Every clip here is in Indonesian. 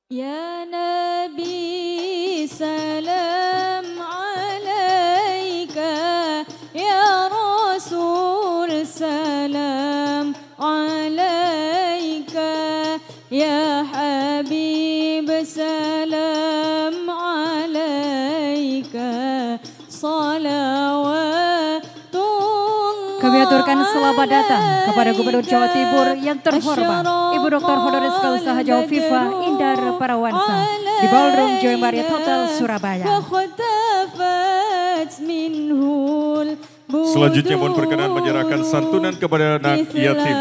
Ya Nabi salam alaika, Ya Rasul salam alaika, Ya Habib salam alaika, salawatullah. Kami aturkan selamat datang kepada Gubernur Jawa Timur yang terhormat Ibu Dr. Honoris Causa Haji Hovifa Indar Parawansa di Ballroom Joy Marriott Hotel Surabaya. Selanjutnya mohon perkenan menyerahkan santunan kepada anak yatim.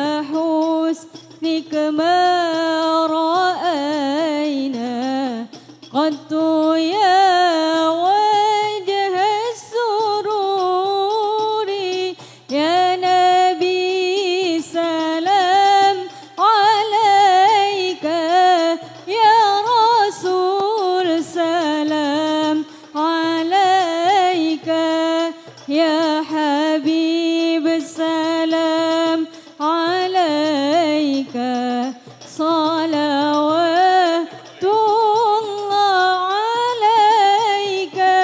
Ya Habib salam alaika, salawatullah alaika,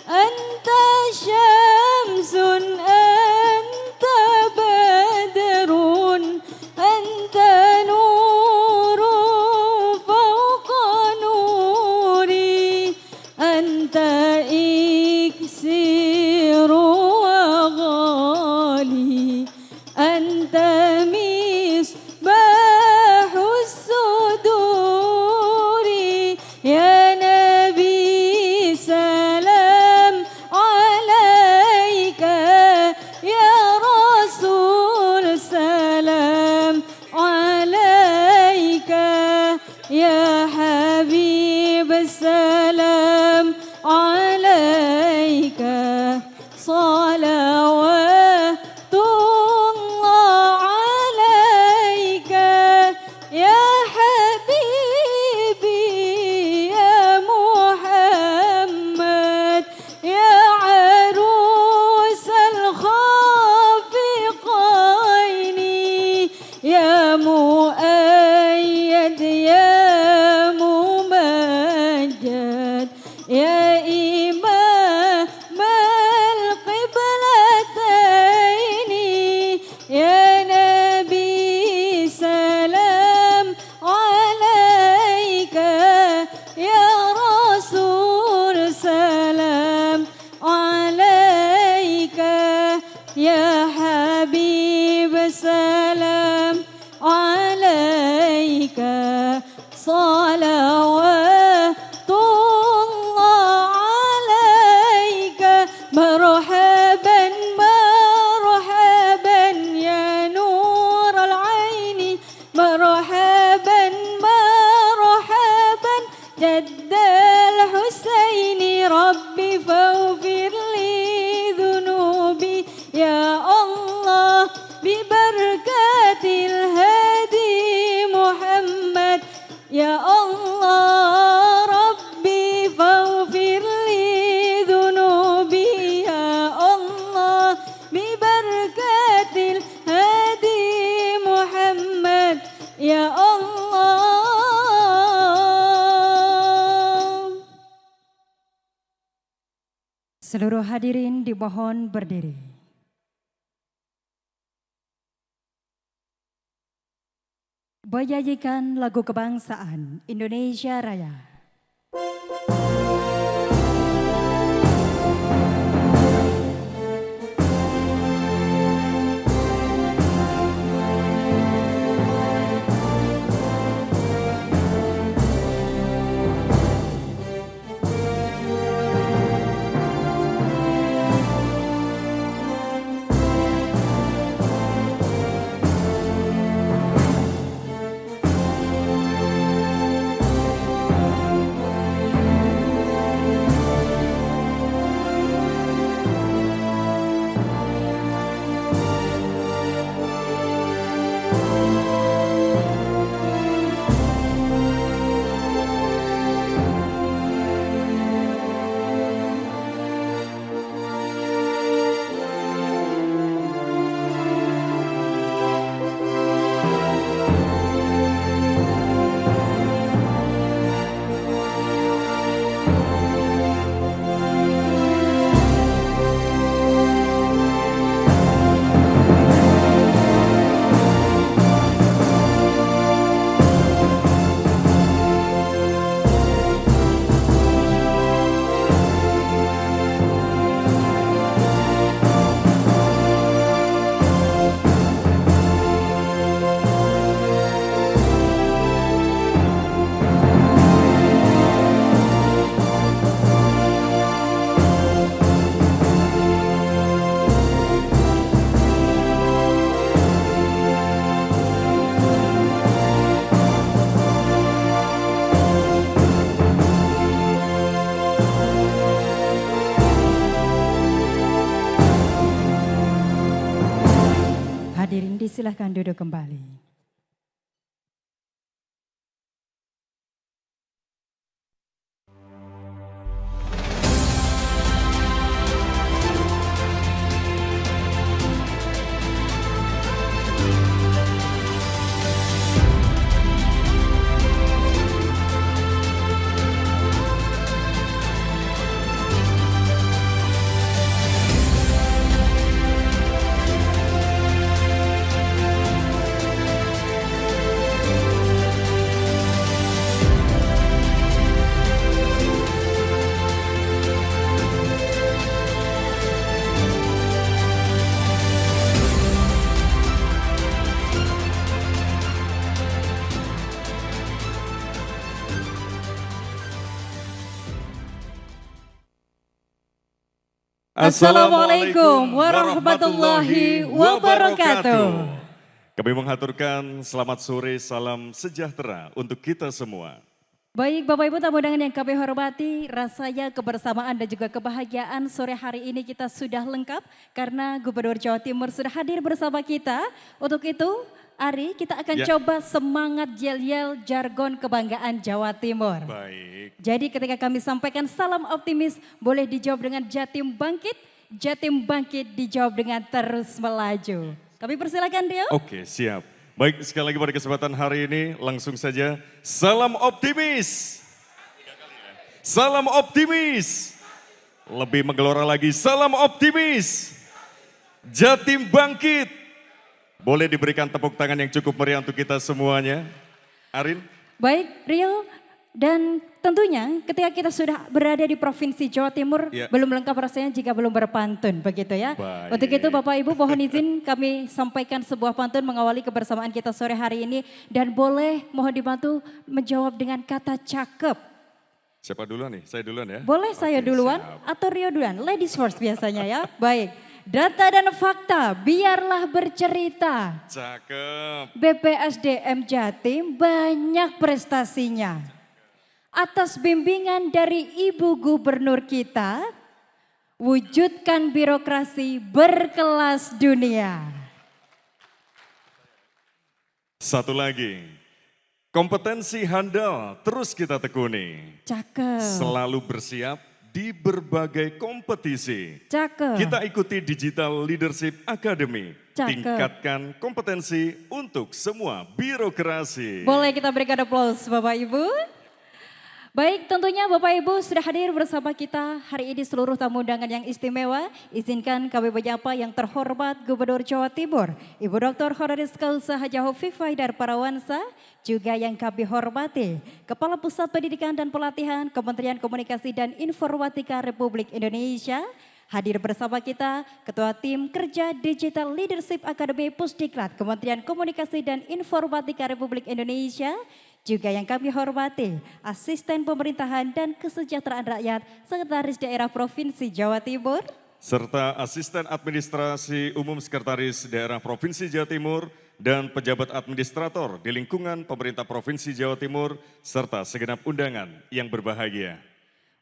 anta syamsun anta badrun anta nurun fawqa nuri, anta iksir وغالي، أنت مصباح الصدور. يا نبي سلام عليك، يا رسول سلام عليك، يا حبيب سلام عليك، صلوات الله عليك، يا حبيبي يا محمد، يا عروس الخافقين، يا مؤيد يا ممجد، يا إمام القبلتين. يا نبي سلام عليك، يا رسول سلام عليك، يا حبيب سلام عليك، صلوات الله عليك. مرحبا مرحبا يا نور العين، مرحبا مرحبا جد الحسين، ربي فاغفر لي ذنوبي يا الله ببركات الهادي محمد، يا الله ربي فاغفر لي ذنوبي يا الله ببركات الهادي محمد، يا الله. Seluruh hadirin dimohon berdiri. Menyanyikan lagu kebangsaan Indonesia Raya. Silahkan duduk kembali. Assalamualaikum warahmatullahi wabarakatuh. Kami mengaturkan selamat sore, salam sejahtera untuk kita semua. Baik Bapak Ibu tamu undangan yang kami hormati, rasanya kebersamaan dan juga kebahagiaan sore hari ini kita sudah lengkap karena Gubernur Jawa Timur sudah hadir bersama kita. Untuk itu, Ari, kita akan coba semangat yel-yel jargon kebanggaan Jawa Timur. Baik. Jadi ketika kami sampaikan salam optimis, boleh dijawab dengan Jatim bangkit dijawab dengan terus melaju. Kami persilakan Rio. Oke, siap. Baik, sekali lagi pada kesempatan hari ini langsung saja salam optimis. Salam optimis. Lebih menggelora lagi, salam optimis. Jatim bangkit. Boleh diberikan tepuk tangan yang cukup meriah untuk kita semuanya. Arin. Baik Rio, dan tentunya ketika kita sudah berada di Provinsi Jawa Timur, belum lengkap rasanya jika belum berpantun, begitu ya. Baik. Untuk itu Bapak Ibu mohon izin kami sampaikan sebuah pantun mengawali kebersamaan kita sore hari ini. Dan boleh mohon dibantu menjawab dengan kata cakep. Siapa duluan nih? Saya duluan ya? Boleh saya duluan atau Rio duluan? Ladies first biasanya ya. Baik. Data dan fakta, biarlah bercerita. Cakep. BPSDM Jatim banyak prestasinya. Atas bimbingan dari Ibu Gubernur kita, wujudkan birokrasi berkelas dunia. Satu lagi, kompetensi handal terus kita tekuni. Cakep. Selalu bersiap di berbagai kompetisi. Cakep. Kita ikuti Digital Leadership Academy. Cakep. Tingkatkan kompetensi untuk semua birokrasi. Boleh kita berikan aplaus Bapak Ibu? Baik, tentunya Bapak Ibu sudah hadir bersama kita hari ini seluruh tamu undangan yang istimewa. Izinkan kami menyapa yang terhormat Gubernur Jawa Timur, Ibu Dr. Honoris Causa Haji Hovifah Indar Parawansa, juga yang kami hormati Kepala Pusat Pendidikan dan Pelatihan Kementerian Komunikasi dan Informatika Republik Indonesia. Hadir bersama kita Ketua Tim Kerja Digital Leadership Academy Pusdiklat Kementerian Komunikasi dan Informatika Republik Indonesia. Juga yang kami hormati, Asisten Pemerintahan dan Kesejahteraan Rakyat, Sekretaris Daerah Provinsi Jawa Timur. Serta Asisten Administrasi Umum Sekretaris Daerah Provinsi Jawa Timur dan pejabat administrator di lingkungan pemerintah Provinsi Jawa Timur, serta segenap undangan yang berbahagia.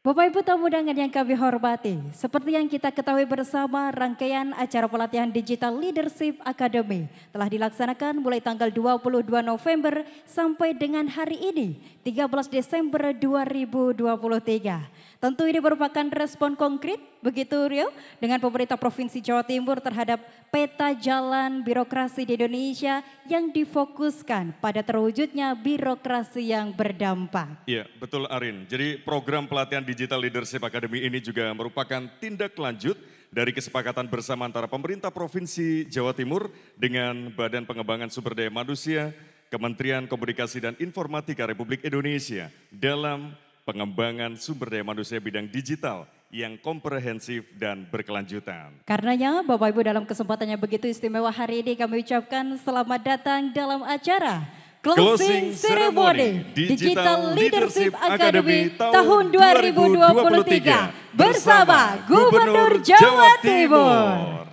Bapak Ibu tamu undangan yang kami hormati, seperti yang kita ketahui bersama, rangkaian acara pelatihan Digital Leadership Academy telah dilaksanakan mulai tanggal 22 November sampai dengan hari ini, 13 Desember 2023. Tentu ini merupakan respon konkret, begitu Rio, dengan pemerintah Provinsi Jawa Timur terhadap peta jalan birokrasi di Indonesia yang difokuskan pada terwujudnya birokrasi yang berdampak. Iya, betul Arin. Jadi program pelatihan Digital Leadership Academy ini juga merupakan tindak lanjut dari kesepakatan bersama antara pemerintah Provinsi Jawa Timur dengan Badan Pengembangan Sumber Daya Manusia, Kementerian Komunikasi dan Informatika Republik Indonesia dalam pengembangan sumber daya manusia bidang digital yang komprehensif dan berkelanjutan. Karenanya Bapak Ibu dalam kesempatannya begitu istimewa hari ini kami ucapkan selamat datang dalam acara Closing Ceremony Digital Leadership Academy tahun 2023 bersama Gubernur Jawa Timur.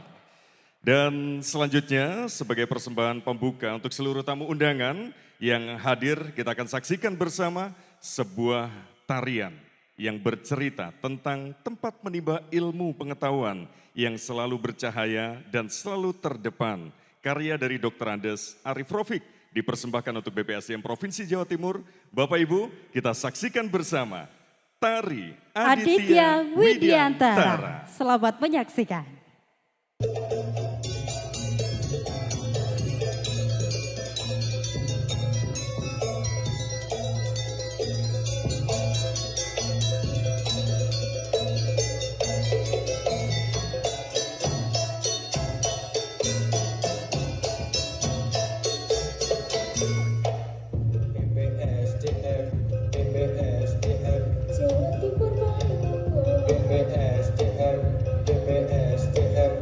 Dan selanjutnya sebagai persembahan pembuka untuk seluruh tamu undangan yang hadir, kita akan saksikan bersama sebuah tarian yang bercerita tentang tempat menimba ilmu pengetahuan yang selalu bercahaya dan selalu terdepan karya dari Dr. Andes Arif Rofik, dipersembahkan untuk BPSDM Provinsi Jawa Timur. Bapak Ibu, kita saksikan bersama Tari Aditya Widiantara. Selamat menyaksikan. BPSDM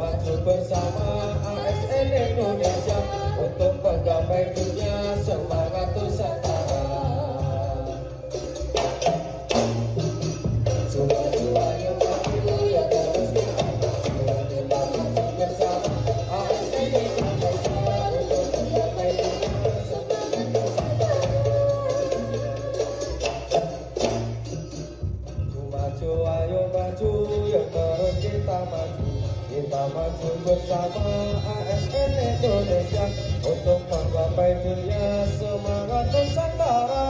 maju bersama ASN Indonesia untuk menggapai dunia semangat Nusantara. Coba yuk maju ya terus kita maju bersama ASN Indonesia untuk menggapai dunia semangat Nusantara. Maju ayo maju ya terus kita maju bersama ASN Indonesia untuk menggapai dunia semangat Nusantara.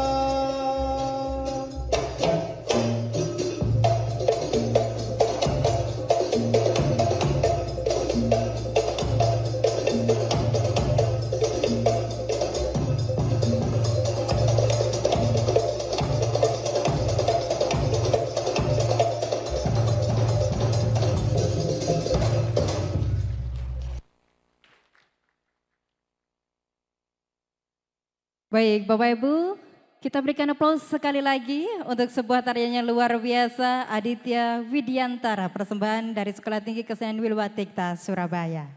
Baik, Bapak Ibu, kita berikan aplaus sekali lagi untuk sebuah taryanya luar biasa, Aditya Widiantara, persembahan dari Sekolah Tinggi Kesenian Wilwatikta, Surabaya.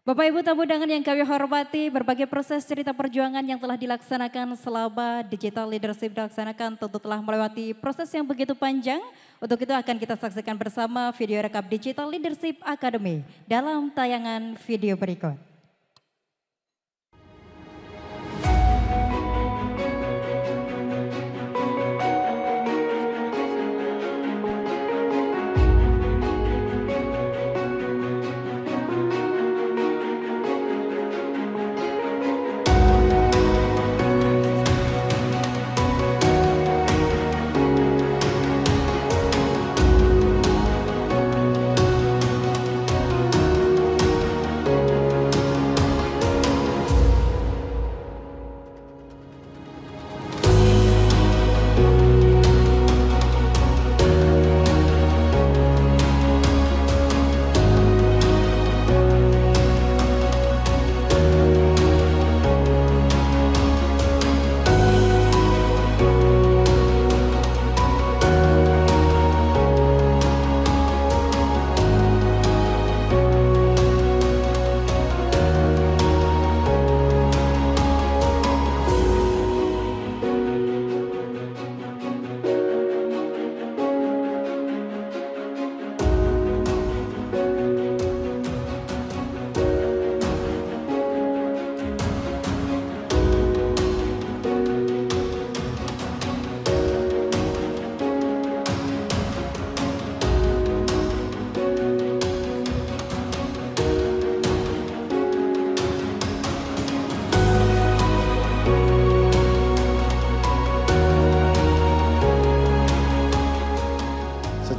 Bapak Ibu tamu undangan yang kami hormati, berbagai proses cerita perjuangan yang telah dilaksanakan selama digital leadership dilaksanakan tentu telah melewati proses yang begitu panjang. Untuk itu akan kita saksikan bersama video rekap Digital Leadership Academy dalam tayangan video berikut.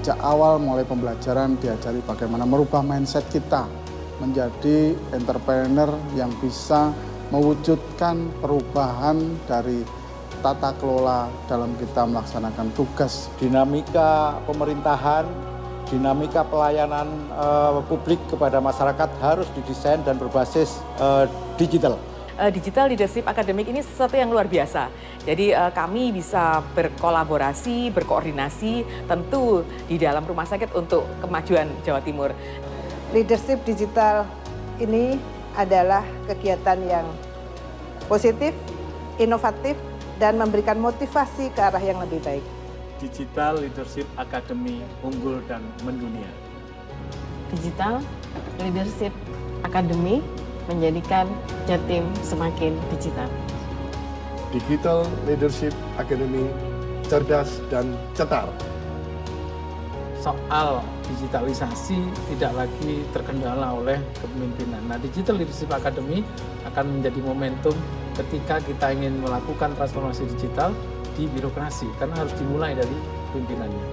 Sejak awal mulai pembelajaran diajari bagaimana merubah mindset kita menjadi entrepreneur yang bisa mewujudkan perubahan dari tata kelola dalam kita melaksanakan tugas. Dinamika pemerintahan, dinamika pelayanan publik kepada masyarakat harus didesain dan berbasis digital. Digital Leadership Academic ini sesuatu yang luar biasa. Jadi kami bisa berkolaborasi, berkoordinasi tentu di dalam rumah sakit untuk kemajuan Jawa Timur. Leadership digital ini adalah kegiatan yang positif, inovatif, dan memberikan motivasi ke arah yang lebih baik. Digital Leadership Academy unggul dan mendunia. Digital Leadership Academy menjadikan Jatim semakin digital. Digital Leadership Academy cerdas dan cetar. Soal digitalisasi tidak lagi terkendala oleh kepemimpinan. Nah, Digital Leadership Academy akan menjadi momentum ketika kita ingin melakukan transformasi digital di birokrasi, karena harus dimulai dari pimpinannya.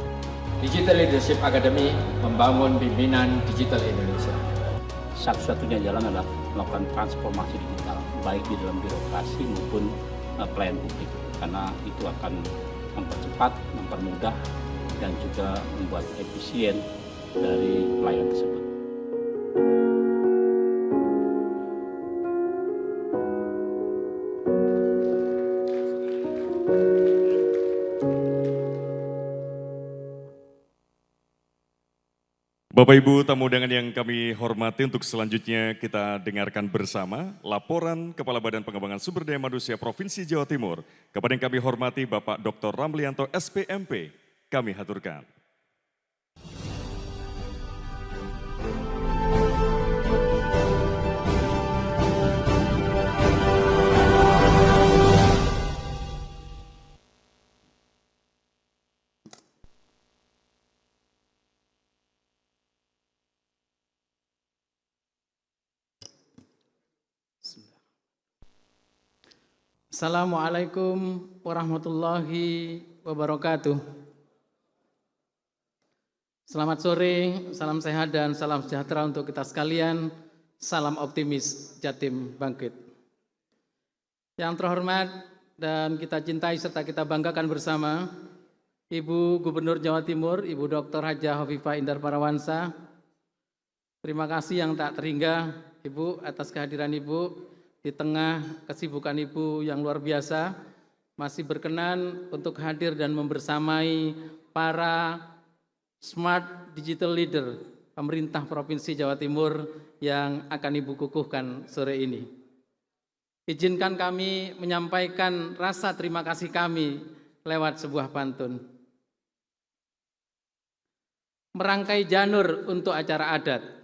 Digital Leadership Academy membangun pimpinan digital Indonesia. Satu-satunya jalan adalah melakukan transformasi digital, baik di dalam birokrasi maupun pelayanan publik, karena itu akan mempercepat, mempermudah, dan juga membuat efisien dari pelayanan tersebut. Bapak Ibu tamu undangan yang kami hormati, untuk selanjutnya kita dengarkan bersama laporan Kepala Badan Pengembangan Sumber Daya Manusia Provinsi Jawa Timur. Kepada yang kami hormati Bapak Dr. Ramlianto SPMP, kami haturkan. Assalamualaikum warahmatullahi wabarakatuh. Selamat sore, salam sehat dan salam sejahtera untuk kita sekalian. Salam optimis, Jatim bangkit. Yang terhormat dan kita cintai serta kita banggakan bersama, Ibu Gubernur Jawa Timur, Ibu Dr. Hajah Hovifah Indar Parawansa. Terima kasih yang tak terhingga, Ibu, atas kehadiran Ibu. Di tengah kesibukan Ibu yang luar biasa, masih berkenan untuk hadir dan membersamai para Smart Digital Leader pemerintah Provinsi Jawa Timur yang akan Ibu kukuhkan sore ini. Izinkan kami menyampaikan rasa terima kasih kami lewat sebuah pantun. Merangkai janur untuk acara adat,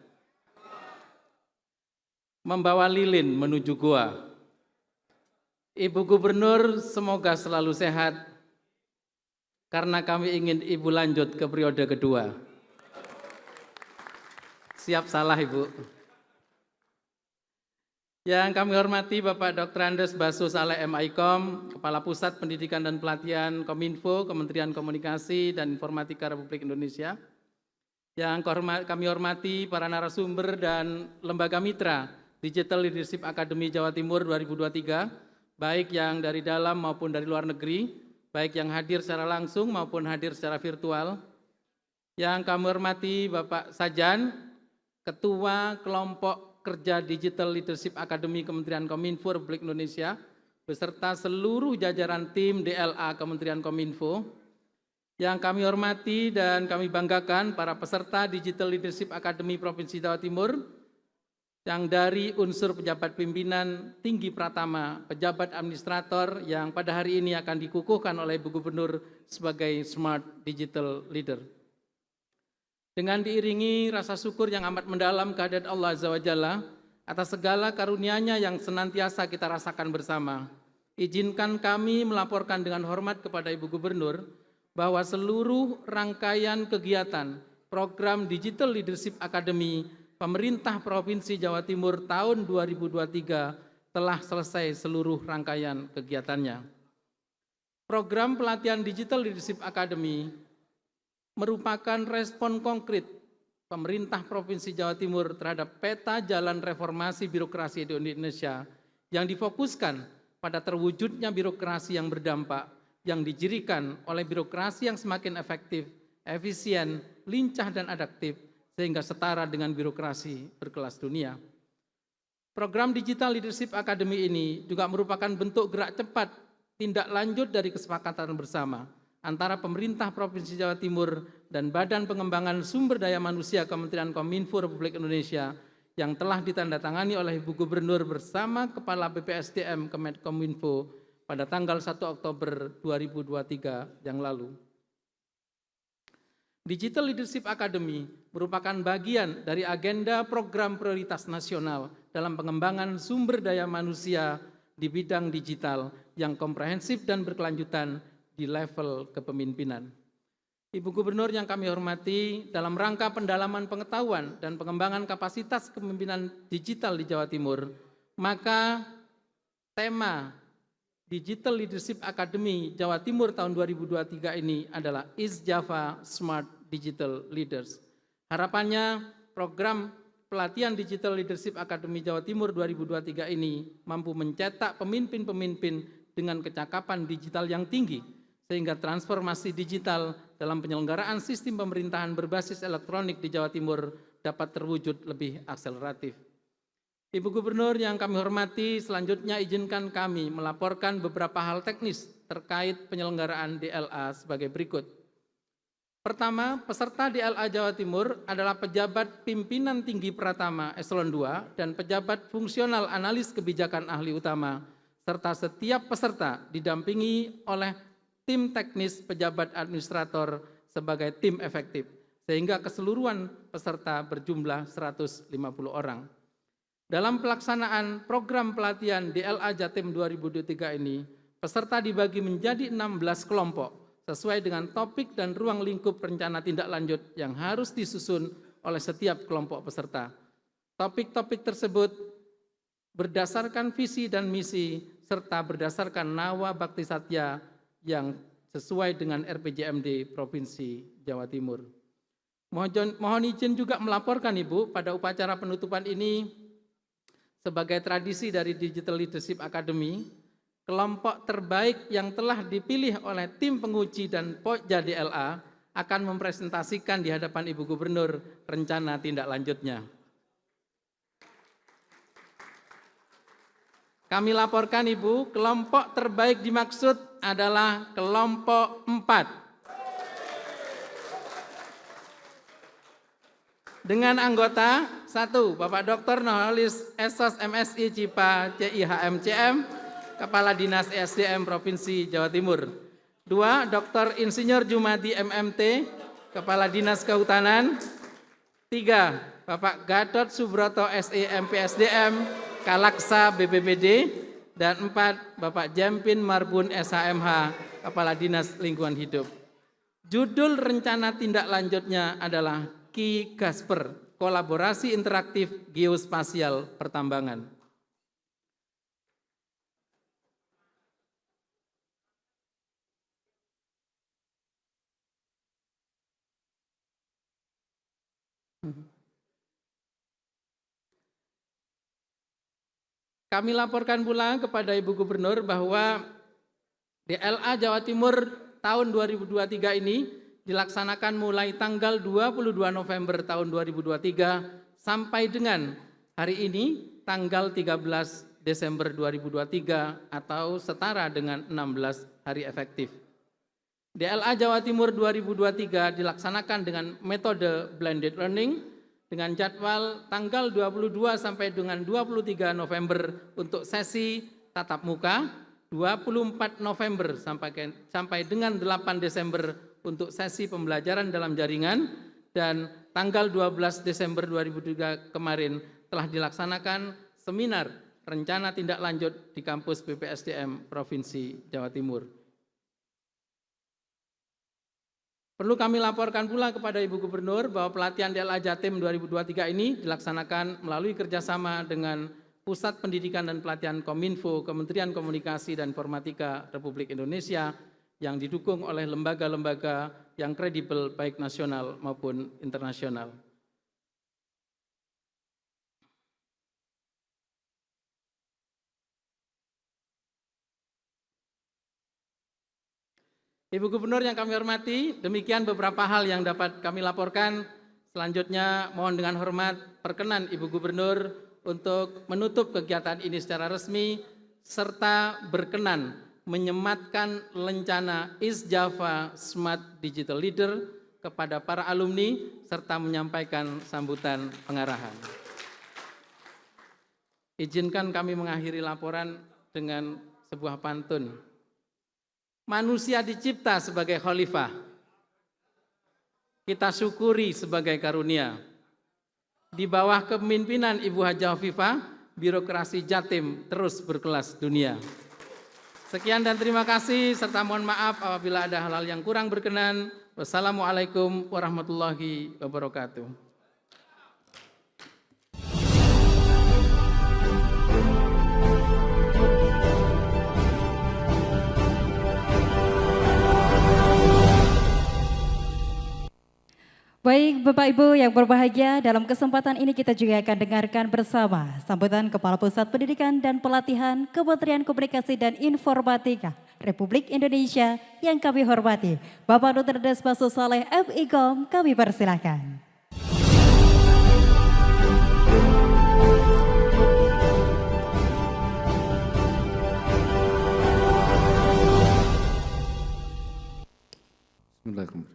membawa lilin menuju gua. Ibu Gubernur semoga selalu sehat, karena kami ingin Ibu lanjut ke periode kedua. Siap salah, Ibu. Yang kami hormati Bapak Dr. Andes Basu Saleh MIKOM, Kepala Pusat Pendidikan dan Pelatihan Kominfo, Kementerian Komunikasi dan Informatika Republik Indonesia. Yang kami hormati para narasumber dan lembaga mitra Digital Leadership Academy Jawa Timur 2023, baik yang dari dalam maupun dari luar negeri, baik yang hadir secara langsung maupun hadir secara virtual. Yang kami hormati Bapak Sajan, Ketua Kelompok Kerja Digital Leadership Academy Kementerian Kominfo Republik Indonesia, beserta seluruh jajaran tim DLA Kementerian Kominfo. Yang kami hormati dan kami banggakan para peserta Digital Leadership Academy Provinsi Jawa Timur, yang dari unsur pejabat pimpinan tinggi pratama, pejabat administrator yang pada hari ini akan dikukuhkan oleh Ibu Gubernur sebagai Smart Digital Leader. Dengan diiringi rasa syukur yang amat mendalam kehadirat Allah Azza wa Jalla atas segala karunia-Nya yang senantiasa kita rasakan bersama, izinkan kami melaporkan dengan hormat kepada Ibu Gubernur bahwa seluruh rangkaian kegiatan program Digital Leadership Academy Pemerintah Provinsi Jawa Timur tahun 2023 telah selesai seluruh rangkaian kegiatannya. Program pelatihan Digital Leadership Academy merupakan respon konkret pemerintah Provinsi Jawa Timur terhadap peta jalan reformasi birokrasi di Indonesia yang difokuskan pada terwujudnya birokrasi yang berdampak, yang dijirikan oleh birokrasi yang semakin efektif, efisien, lincah dan adaptif, sehingga setara dengan birokrasi berkelas dunia. Program Digital Leadership Academy ini juga merupakan bentuk gerak cepat tindak lanjut dari kesepakatan bersama antara pemerintah Provinsi Jawa Timur dan Badan Pengembangan Sumber Daya Manusia Kementerian Kominfo Republik Indonesia yang telah ditandatangani oleh Ibu Gubernur bersama Kepala BPSDM Kemenkominfo pada tanggal 1 Oktober 2023 yang lalu. Digital Leadership Academy merupakan bagian dari agenda program prioritas nasional dalam pengembangan sumber daya manusia di bidang digital yang komprehensif dan berkelanjutan di level kepemimpinan. Ibu Gubernur yang kami hormati, dalam rangka pendalaman pengetahuan dan pengembangan kapasitas kepemimpinan digital di Jawa Timur, maka tema Digital Leadership Academy Jawa Timur tahun 2023 ini adalah East Java Smart Digital Leaders. Harapannya program pelatihan Digital Leadership Academy Jawa Timur 2023 ini mampu mencetak pemimpin-pemimpin dengan kecakapan digital yang tinggi, sehingga transformasi digital dalam penyelenggaraan sistem pemerintahan berbasis elektronik di Jawa Timur dapat terwujud lebih akseleratif. Ibu Gubernur yang kami hormati, selanjutnya izinkan kami melaporkan beberapa hal teknis terkait penyelenggaraan DLA sebagai berikut. Pertama, peserta DLA Jawa Timur adalah pejabat pimpinan tinggi Pratama Eselon 2 dan pejabat fungsional analis kebijakan ahli utama, serta setiap peserta didampingi oleh tim teknis pejabat administrator sebagai tim efektif, sehingga keseluruhan peserta berjumlah 150 orang. Dalam pelaksanaan program pelatihan DLA Jatim 2023 ini, peserta dibagi menjadi 16 kelompok, sesuai dengan topik dan ruang lingkup rencana tindak lanjut yang harus disusun oleh setiap kelompok peserta. Topik-topik tersebut berdasarkan visi dan misi, serta berdasarkan nawa bakti satya yang sesuai dengan RPJMD Provinsi Jawa Timur. Mohon izin juga melaporkan Ibu, pada upacara penutupan ini, sebagai tradisi dari Digital Leadership Academy, kelompok terbaik yang telah dipilih oleh tim penguji dan Pokja DLA akan mempresentasikan di hadapan Ibu Gubernur rencana tindak lanjutnya. Kami laporkan Ibu, kelompok terbaik dimaksud adalah kelompok 4. Dengan anggota 1, Bapak Dr. Nurholis Esos MSI CIPA CIHMCM, Kepala Dinas ESDM Provinsi Jawa Timur. 2, Dr. Insinyur Jumadi MMT, Kepala Dinas Kehutanan. 3, Bapak Gatot Subroto SE MPSDM, Kalaksa BPBD. Dan 4, Bapak Jempin Marbun SHMH, Kepala Dinas Lingkungan Hidup. Judul rencana tindak lanjutnya adalah Ki Gasper, Kolaborasi Interaktif Geospasial Pertambangan. Kami laporkan pula kepada Ibu Gubernur bahwa DLA Jawa Timur tahun 2023 ini dilaksanakan mulai tanggal 22 November tahun 2023 sampai dengan hari ini tanggal 13 Desember 2023 atau setara dengan 16 hari efektif. DLA Jawa Timur 2023 dilaksanakan dengan metode blended learning dengan jadwal tanggal 22 sampai dengan 23 November untuk sesi tatap muka, 24 November sampai dengan 8 Desember untuk sesi pembelajaran dalam jaringan, dan tanggal 12 Desember 2023 kemarin telah dilaksanakan seminar rencana tindak lanjut di kampus BPSDM Provinsi Jawa Timur. Perlu kami laporkan pula kepada Ibu Gubernur bahwa pelatihan DLA Jatim 2023 ini dilaksanakan melalui kerjasama dengan Pusat Pendidikan dan Pelatihan Kominfo, Kementerian Komunikasi dan Informatika Republik Indonesia yang didukung oleh lembaga-lembaga yang kredibel baik nasional maupun internasional. Ibu Gubernur yang kami hormati, demikian beberapa hal yang dapat kami laporkan. Selanjutnya mohon dengan hormat perkenan Ibu Gubernur untuk menutup kegiatan ini secara resmi serta berkenan menyematkan lencana East Java Smart Digital Leader kepada para alumni serta menyampaikan sambutan pengarahan. Izinkan kami mengakhiri laporan dengan sebuah pantun. Manusia dicipta sebagai khalifah, kita syukuri sebagai karunia. Di bawah kepemimpinan Ibu Hajah Hovifah, birokrasi Jatim terus berkelas dunia. Sekian dan terima kasih, serta mohon maaf apabila ada hal-hal yang kurang berkenan. Wassalamualaikum warahmatullahi wabarakatuh. Baik Bapak Ibu yang berbahagia, dalam kesempatan ini kita juga akan dengarkan bersama sambutan Kepala Pusat Pendidikan dan Pelatihan Kementerian Komunikasi dan Informatika Republik Indonesia yang kami hormati, Bapak Dr. Desbaso Saleh FIKOM, kami persilakan. Bismillahirrahmanirrahim.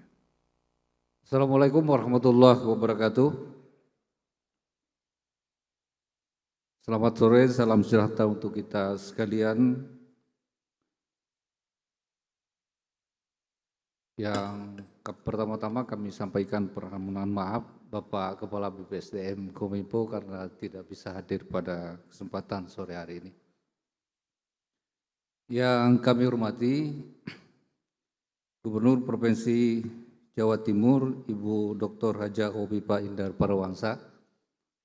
Assalamualaikum warahmatullahi wabarakatuh. Selamat sore, salam sejahtera untuk kita sekalian. Yang pertama-tama kami sampaikan permohonan maaf Bapak Kepala BPSDM Kominfo karena tidak bisa hadir pada kesempatan sore hari ini. Yang kami hormati Gubernur Provinsi Jawa Timur, Ibu Dr. Haja Khofifah Indar Parawansa.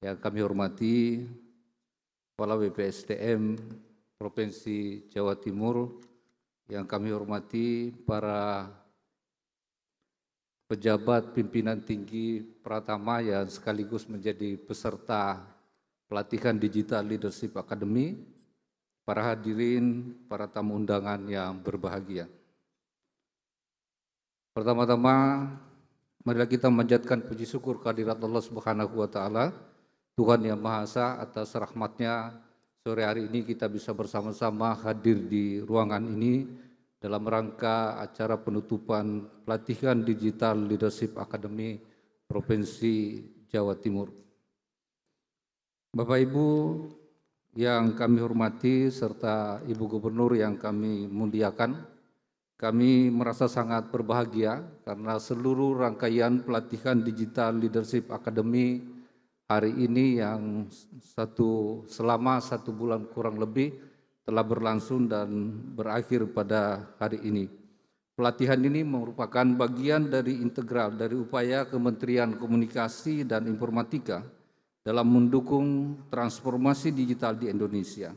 Yang kami hormati Kepala BPSDM Provinsi Jawa Timur, yang kami hormati para pejabat pimpinan tinggi Pratama yang sekaligus menjadi peserta pelatihan Digital Leadership Academy, para hadirin, para tamu undangan yang berbahagia. Pertama-tama, marilah kita memanjatkan puji syukur kehadirat Allah Subhanahu wa Ta'ala, Tuhan Yang Maha Esa, atas rahmat-Nya sore hari ini kita bisa bersama-sama hadir di ruangan ini dalam rangka acara penutupan pelatihan Digital Leadership Academy Provinsi Jawa Timur. Bapak Ibu yang kami hormati serta Ibu Gubernur yang kami muliakan, kami merasa sangat berbahagia karena seluruh rangkaian pelatihan Digital Leadership Academy hari ini yang selama 1 bulan kurang lebih telah berlangsung dan berakhir pada hari ini. Pelatihan ini merupakan bagian dari integral dari upaya Kementerian Komunikasi dan Informatika dalam mendukung transformasi digital di Indonesia.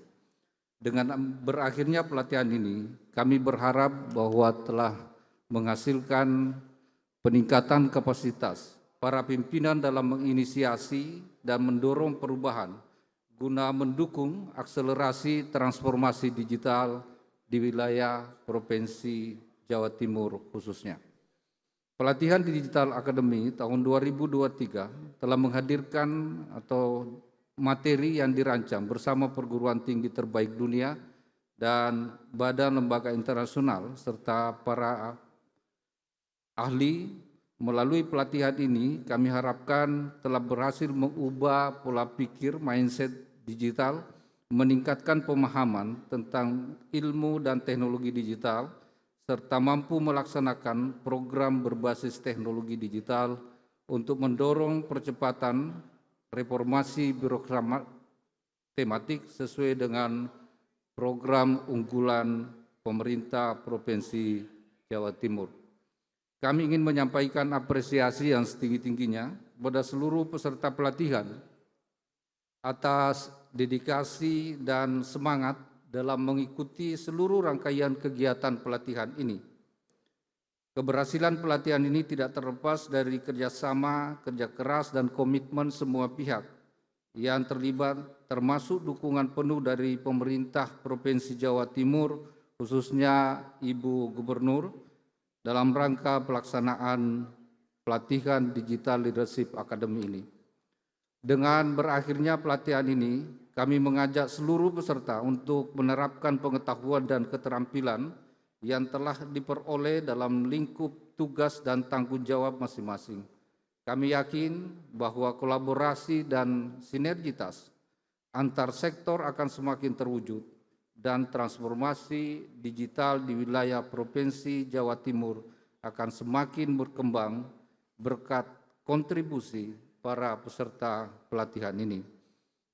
Dengan berakhirnya pelatihan ini, kami berharap bahwa telah menghasilkan peningkatan kapasitas para pimpinan dalam menginisiasi dan mendorong perubahan guna mendukung akselerasi transformasi digital di wilayah Provinsi Jawa Timur khususnya. Pelatihan Digital Academy tahun 2023 telah menghadirkan atau materi yang dirancang bersama perguruan tinggi terbaik dunia dan badan lembaga internasional serta para ahli. Melalui pelatihan ini kami harapkan telah berhasil mengubah pola pikir mindset digital, meningkatkan pemahaman tentang ilmu dan teknologi digital, serta mampu melaksanakan program berbasis teknologi digital untuk mendorong percepatan reformasi birokrasi tematik sesuai dengan program unggulan pemerintah Provinsi Jawa Timur. Kami ingin menyampaikan apresiasi yang setinggi-tingginya kepada seluruh peserta pelatihan atas dedikasi dan semangat dalam mengikuti seluruh rangkaian kegiatan pelatihan ini. Keberhasilan pelatihan ini tidak terlepas dari kerjasama, kerja keras, dan komitmen semua pihak yang terlibat, termasuk dukungan penuh dari pemerintah Provinsi Jawa Timur, khususnya Ibu Gubernur, dalam rangka pelaksanaan pelatihan Digital Leadership Academy ini. Dengan berakhirnya pelatihan ini, kami mengajak seluruh peserta untuk menerapkan pengetahuan dan keterampilan yang telah diperoleh dalam lingkup tugas dan tanggung jawab masing-masing. Kami yakin bahwa kolaborasi dan sinergitas antar sektor akan semakin terwujud dan transformasi digital di wilayah Provinsi Jawa Timur akan semakin berkembang berkat kontribusi para peserta pelatihan ini.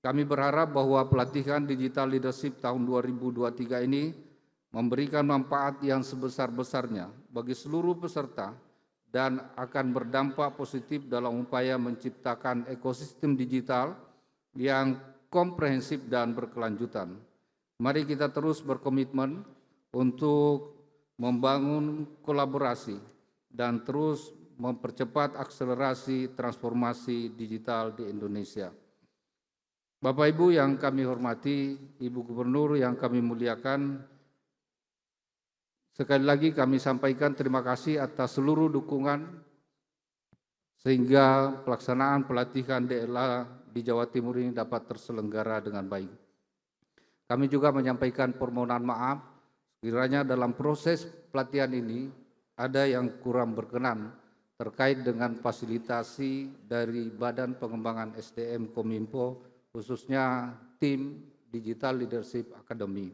Kami berharap bahwa pelatihan Digital Leadership tahun 2023 ini memberikan manfaat yang sebesar-besarnya bagi seluruh peserta dan akan berdampak positif dalam upaya menciptakan ekosistem digital yang komprehensif dan berkelanjutan. Mari kita terus berkomitmen untuk membangun kolaborasi dan terus mempercepat akselerasi transformasi digital di Indonesia. Bapak Ibu yang kami hormati, Ibu Gubernur yang kami muliakan, sekali lagi kami sampaikan terima kasih atas seluruh dukungan sehingga pelaksanaan pelatihan DLA di Jawa Timur ini dapat terselenggara dengan baik. Kami juga menyampaikan permohonan maaf sekiranya dalam proses pelatihan ini ada yang kurang berkenan terkait dengan fasilitasi dari Badan Pengembangan SDM Kominfo, khususnya tim Digital Leadership Academy.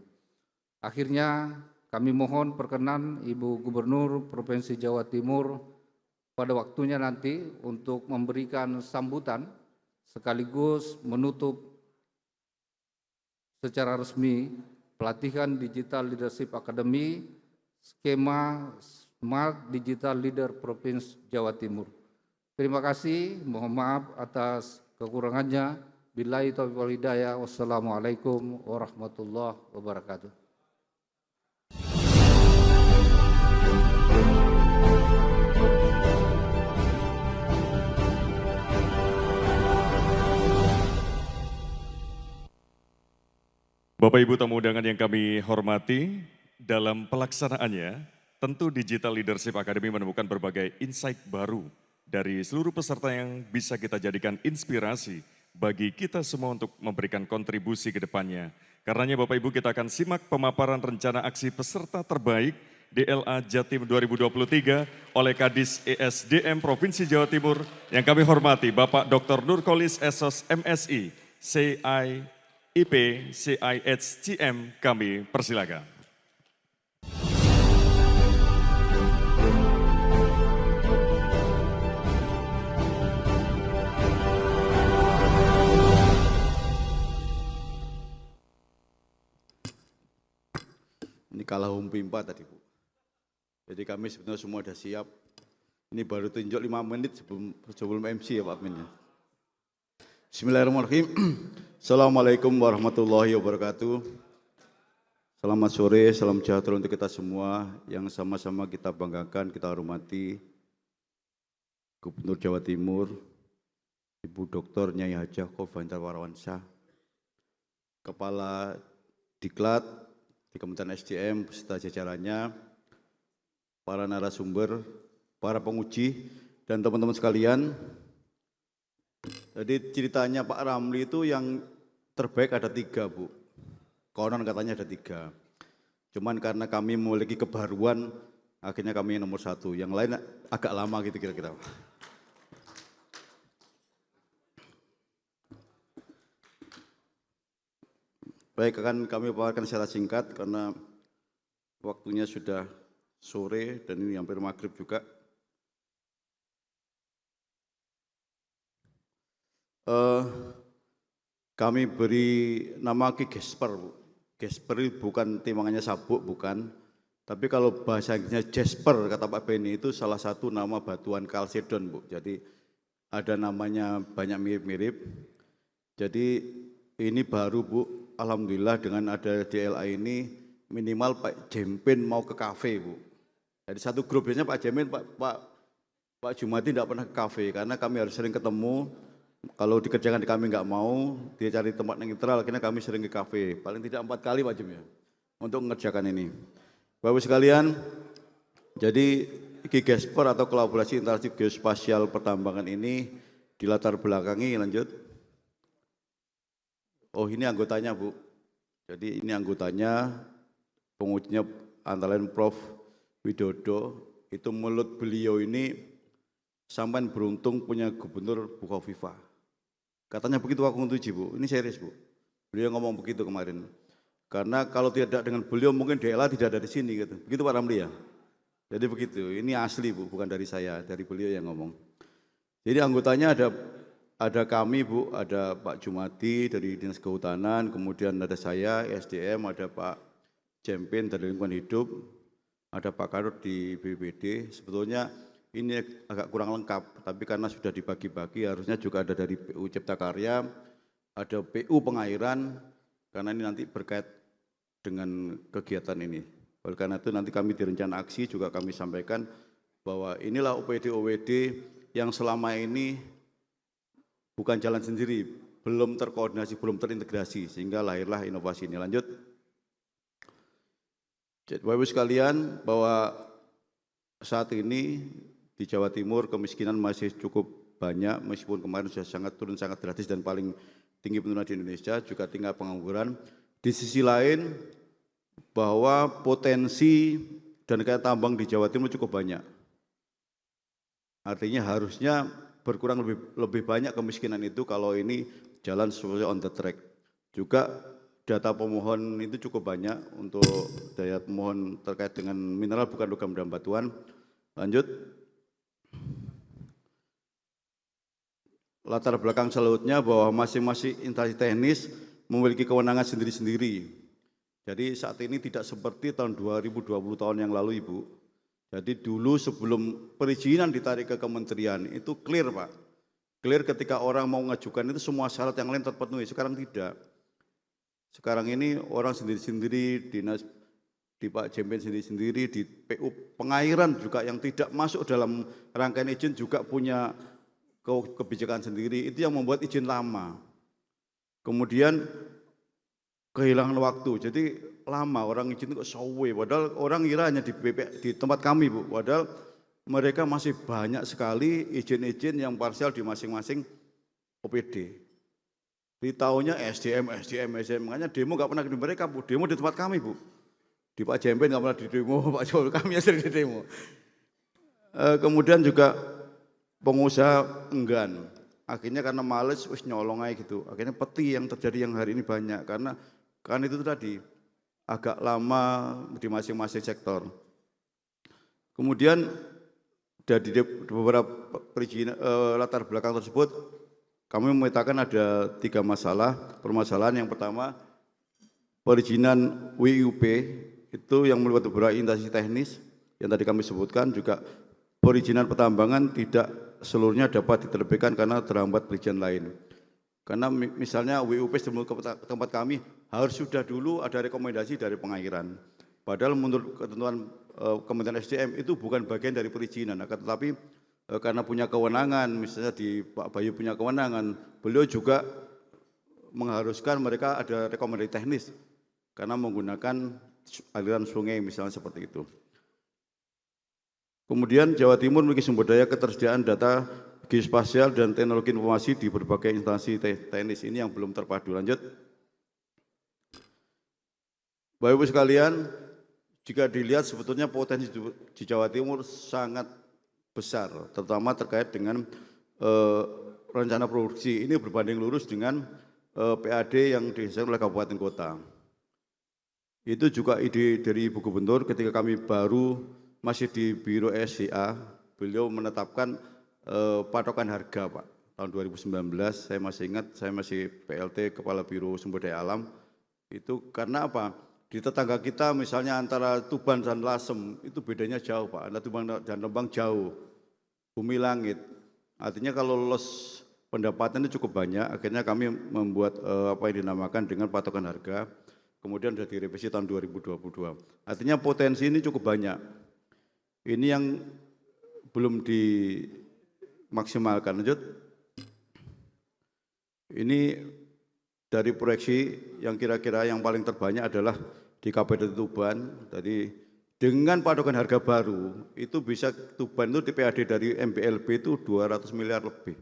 Akhirnya kami mohon perkenan Ibu Gubernur Provinsi Jawa Timur pada waktunya nanti untuk memberikan sambutan sekaligus menutup secara resmi pelatihan Digital Leadership Academy skema Smart Digital Leader Provinsi Jawa Timur. Terima kasih, mohon maaf atas kekurangannya. Billahi taufiq wal hidayah. Wassalamualaikum warahmatullahi wabarakatuh. Bapak Ibu tamu undangan yang kami hormati, dalam pelaksanaannya, tentu Digital Leadership Academy menemukan berbagai insight baru dari seluruh peserta yang bisa kita jadikan inspirasi bagi kita semua untuk memberikan kontribusi ke depannya. Karenanya Bapak Ibu kita akan simak pemaparan rencana aksi peserta terbaik DLA Jatim 2023 oleh Kadis ESDM Provinsi Jawa Timur yang kami hormati Bapak Dr. Nurkolis Esos MSI, CIIP, CIHCM, kami persilakan. Ini kalah Humpimpa tadi Bu. Jadi kami sebenarnya semua sudah siap. Ini baru tunjuk 5 menit sebelum MC ya Pak Amin. Bismillahirrahmanirrahim. Assalamualaikum warahmatullahi wabarakatuh. Selamat sore, salam sejahtera untuk kita semua yang sama-sama kita banggakan, kita hormati Gubernur Jawa Timur, Ibu Dr. Nyai Hajah Khofifah Parawansa, Kepala Diklat di Kementerian SDM beserta jajarannya, para narasumber, para penguji, dan teman-teman sekalian. Jadi ceritanya Pak Ramli itu yang terbaik ada 3 Bu. Konon katanya ada 3. Cuman karena kami memiliki kebaruan, akhirnya kami yang nomor 1. Yang lain agak lama gitu kira-kira. Baik, akan kami paparkan secara singkat karena waktunya sudah sore dan ini hampir maghrib juga. Kami beri nama Ki Gesper, Bu. Gesper bukan timbangannya sabuk, bukan. Tapi kalau bahasa Inggrisnya Jasper, kata Pak Beni, itu salah satu nama batuan kalsedon, Bu. Jadi ada namanya banyak mirip-mirip. Jadi ini baru, Bu. Alhamdulillah dengan ada DLA ini minimal Pak Jempin mau ke kafe, Bu. Jadi satu grup biasanya Pak Jempin, Pak Jumati tidak pernah ke kafe karena kami harus sering ketemu. Kalau dikerjakan di kami nggak mau, dia cari tempat yang netral, akhirnya kami sering ke kafe. Paling tidak 4 kali Pak Jem ya, untuk mengerjakan ini. Bapak sekalian, jadi Ki Gesper atau kolaborasi interaksi geospasial pertambangan ini dilatar belakangi, lanjut. Oh ini anggotanya Bu, jadi ini anggotanya, pengujinya antara lain Prof. Widodo, itu menurut beliau ini sampai beruntung punya Gubernur Bu Khofifah. Katanya begitu aku ngutuji Bu, ini serius Bu. Beliau ngomong begitu kemarin. Karena kalau tidak dengan beliau mungkin DLA tidak ada di sini gitu. Begitu Pak Ramli ya. Jadi begitu, ini asli Bu, bukan dari saya, dari beliau yang ngomong. Jadi anggotanya ada kami Bu, ada Pak Jumati dari Dinas Kehutanan, kemudian ada saya SDM, ada Pak Jempin dari Lingkungan Hidup, ada Pak Karut di BPD. Sebetulnya ini agak kurang lengkap, tapi karena sudah dibagi-bagi harusnya juga ada dari PU Cipta Karya, ada PU Pengairan, karena ini nanti berkait dengan kegiatan ini. Oleh karena itu nanti kami di rencana aksi juga kami sampaikan bahwa inilah OPD-OWD yang selama ini bukan jalan sendiri, belum terkoordinasi, belum terintegrasi, sehingga lahirlah inovasi ini. Lanjut. Bapak Ibu sekalian, bahwa saat ini di Jawa Timur kemiskinan masih cukup banyak, meskipun kemarin sudah sangat turun, sangat drastis dan paling tinggi penurunan di Indonesia, juga tingkat pengangguran. Di sisi lain, bahwa potensi dan kaya tambang di Jawa Timur cukup banyak. Artinya harusnya berkurang lebih banyak kemiskinan itu kalau ini jalan sesuai on the track. Juga data pemohon itu cukup banyak untuk daya pemohon terkait dengan mineral bukan logam dan batuan. Lanjut. Latar belakang selanjutnya bahwa masing-masing instansi teknis memiliki kewenangan sendiri-sendiri. Jadi saat ini tidak seperti tahun 2020 tahun yang lalu, Ibu. Jadi dulu sebelum perizinan ditarik ke kementerian itu clear, Pak. Clear ketika orang mau mengajukan itu semua syarat yang lain terpenuhi, sekarang tidak. Sekarang ini orang sendiri-sendiri, dinas di Pak Jemben sendiri-sendiri, di PU Pengairan juga yang tidak masuk dalam rangkaian izin juga punya kebijakan sendiri, itu yang membuat izin lama. Kemudian kehilangan waktu, jadi lama orang izin kok sowe, padahal orang kira hanya di tempat kami, Bu, padahal mereka masih banyak sekali izin-izin yang parsial di masing-masing OPD. Di tahunnya SDM, makanya demo nggak pernah di mereka, Bu, demo di tempat kami, Bu. Di Pak Jemben nggak pernah di demo, Pak Jokowi kami yang sering di demo. Kemudian juga pengusaha enggan, akhirnya karena males wis nyolong aja gitu, akhirnya peti yang terjadi yang hari ini banyak karena kan itu tadi agak lama di masing-masing sektor. Kemudian dari beberapa perizinan latar belakang tersebut kami memetakan ada 3 permasalahan. Yang pertama perizinan WIUP itu yang melibatkan beberapa instansi teknis yang tadi kami sebutkan, juga perizinan pertambangan tidak seluruhnya dapat diterbitkan karena terhambat perizinan lain. Karena misalnya WUP sebelum ke tempat kami harus sudah dulu ada rekomendasi dari Pengairan. Padahal menurut ketentuan Kementerian SDM itu bukan bagian dari perizinan, tetapi karena punya kewenangan, misalnya di Pak Bayu punya kewenangan, beliau juga mengharuskan mereka ada rekomendasi teknis karena menggunakan aliran sungai misalnya seperti itu. Kemudian Jawa Timur memiliki sumber daya ketersediaan data geospasial dan teknologi informasi di berbagai instansi teknis, ini yang belum terpadu. Lanjut. Bapak Ibu sekalian, jika dilihat sebetulnya potensi di Jawa Timur sangat besar, terutama terkait dengan rencana produksi. Ini berbanding lurus dengan PAD yang dihasilkan oleh kabupaten kota. Itu juga ide dari Ibu Gubernur ketika kami baru masih di Biro SCA, beliau menetapkan patokan harga, Pak. Tahun 2019, saya masih ingat, saya masih PLT Kepala Biro Sumber Daya Alam. Itu karena apa? Di tetangga kita misalnya antara Tuban dan Lasem, itu bedanya jauh, Pak. Antara Tuban dan Rembang jauh, bumi langit. Artinya kalau loss pendapatan itu cukup banyak, akhirnya kami membuat apa yang dinamakan dengan patokan harga, kemudian sudah direvisi tahun 2022. Artinya potensi ini cukup banyak. Ini yang belum dimaksimalkan. Lanjut. Ini dari proyeksi yang kira-kira yang paling terbanyak adalah di Kabupaten Tuban. Jadi dengan patokan harga baru itu bisa Tuban itu di PAD dari MBLB itu 200 miliar lebih.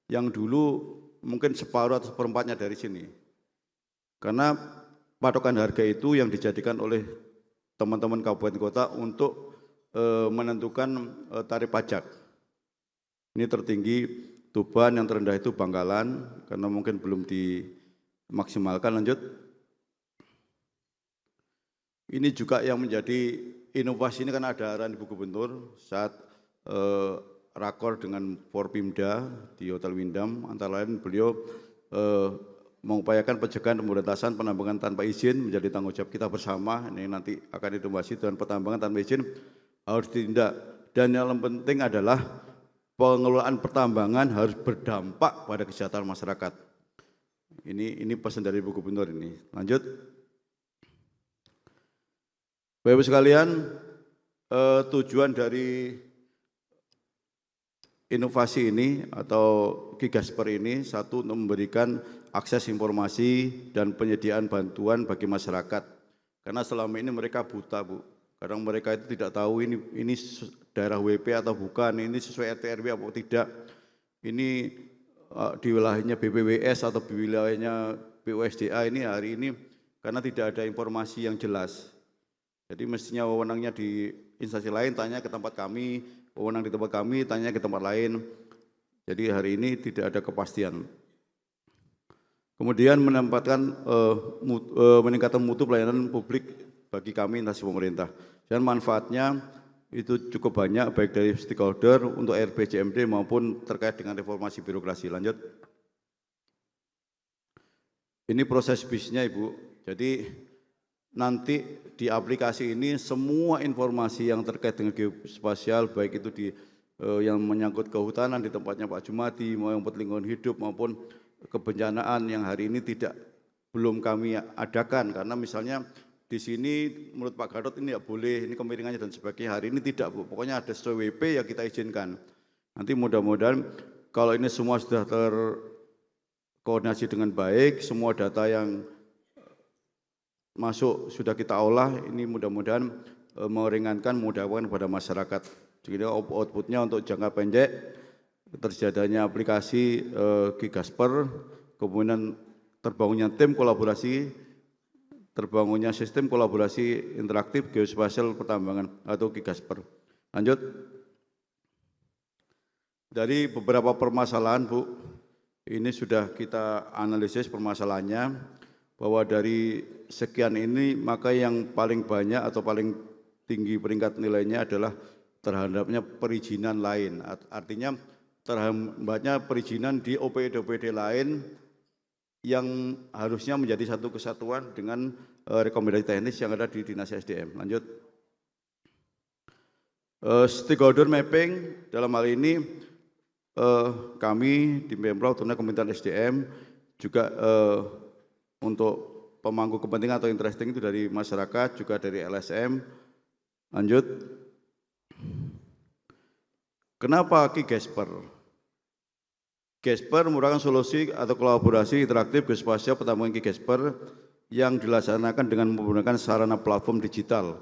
Yang dulu mungkin separuh atau seperempatnya dari sini. Karena patokan harga itu yang dijadikan oleh teman-teman kabupaten kota untuk menentukan tarif pajak. Ini tertinggi Tuban, yang terendah itu Bangkalan, karena mungkin belum dimaksimalkan. Lanjut. Ini juga yang menjadi inovasi, ini kan ada arahan Ibu Gubernur saat rakor dengan Forpimda di Hotel Windam, antara lain beliau mengupayakan pencegahan pemberantasan penambangan tanpa izin menjadi tanggung jawab kita bersama. Ini nanti akan inovasi dan penambangan tanpa izin harus ditindak. Dan yang penting adalah pengelolaan pertambangan harus berdampak pada kesejahteraan masyarakat. Ini pesan dari Ibu Gubernur ini. Lanjut. Bapak Ibu sekalian, tujuan dari inovasi ini atau Gigasper ini, satu, untuk memberikan akses informasi dan penyediaan bantuan bagi masyarakat. Karena selama ini mereka buta, Bu. Kadang mereka itu tidak tahu ini daerah WP atau bukan, ini sesuai RT RW atau tidak, ini di wilayahnya BPWS atau di wilayahnya BUSDA ini hari ini karena tidak ada informasi yang jelas. Jadi mestinya wewenangnya di instansi lain, tanya ke tempat kami, wewenang di tempat kami, tanya ke tempat lain. Jadi hari ini tidak ada kepastian. Kemudian meningkatkan mutu pelayanan publik bagi kami instansi pemerintah. Dan manfaatnya itu cukup banyak baik dari stakeholder untuk RPJMD maupun terkait dengan reformasi birokrasi. Lanjut. Ini proses bisnisnya Ibu. Jadi nanti di aplikasi ini semua informasi yang terkait dengan geospasial baik itu di yang menyangkut kehutanan di tempatnya Pak Jumadi, maupun lingkungan hidup maupun kebencanaan yang hari ini belum kami adakan karena misalnya di sini menurut Pak Gatot ini tidak boleh, ini kemiringannya dan sebagainya. Hari ini tidak, Bu. Pokoknya ada sesuai WP yang kita izinkan. Nanti mudah-mudahan kalau ini semua sudah terkoordinasi dengan baik, semua data yang masuk sudah kita olah, ini mudah-mudahan meringankan, memudahkan kepada masyarakat. Jadi outputnya untuk jangka pendek, terjadinya aplikasi Gigasper, kemudian terbangunnya tim kolaborasi, terbangunnya sistem kolaborasi interaktif geospasial pertambangan atau Gigasper. Lanjut. Dari beberapa permasalahan, Bu, ini sudah kita analisis permasalahannya, bahwa dari sekian ini maka yang paling banyak atau paling tinggi peringkat nilainya adalah terhadapnya perizinan lain. Artinya terhambatnya perizinan di OPD-OPD lain yang harusnya menjadi satu kesatuan dengan rekomendasi teknis yang ada di Dinas SDM. Lanjut. Stakeholder mapping dalam hal ini kami di Pemprov tentunya Kementerian SDM juga untuk pemangku kepentingan atau interesting itu dari masyarakat, juga dari LSM. Lanjut. Kenapa Gigasper? Gigasper merupakan solusi atau kolaborasi interaktif geospasial pertambangan Gigasper yang dilaksanakan dengan menggunakan sarana platform digital.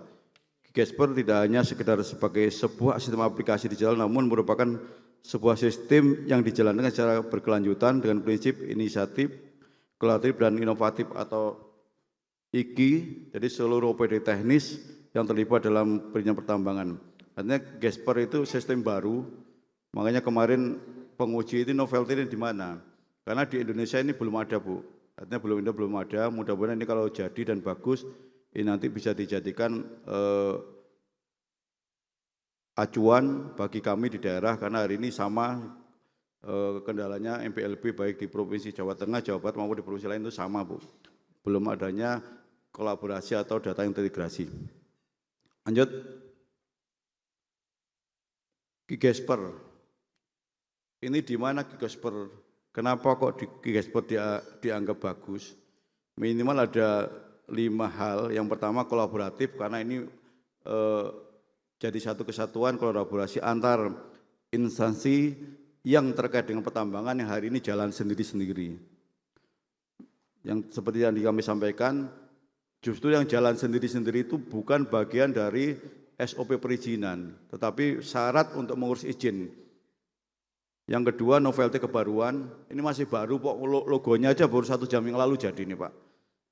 Gigasper tidak hanya sekedar sebagai sebuah sistem aplikasi digital, namun merupakan sebuah sistem yang dijalankan secara berkelanjutan dengan prinsip inisiatif, kolaboratif dan inovatif atau IKI, jadi seluruh OPD teknis yang terlibat dalam perizinan pertambangan. Artinya Gigasper itu sistem baru, makanya kemarin penguji itu novelty ini di mana? Karena di Indonesia ini belum ada, Bu. Artinya belum ada, mudah-mudahan ini kalau jadi dan bagus, ini nanti bisa dijadikan acuan bagi kami di daerah, karena hari ini sama kendalanya MPLB baik di Provinsi Jawa Tengah, Jawa Barat maupun di provinsi lain itu sama, Bu. Belum adanya kolaborasi atau data yang terintegrasi. Lanjut. Gigasper. Ini di mana Gigasper? Kenapa kok Gigasper dianggap bagus? Minimal ada 5 hal. Yang pertama kolaboratif, karena ini jadi satu kesatuan kolaborasi antar instansi yang terkait dengan pertambangan yang hari ini jalan sendiri-sendiri. Yang seperti yang kami sampaikan, justru yang jalan sendiri-sendiri itu bukan bagian dari SOP perizinan, tetapi syarat untuk mengurus izin. Yang kedua, novelty kebaruan, ini masih baru, kok logonya aja baru 1 jam yang lalu jadi ini Pak.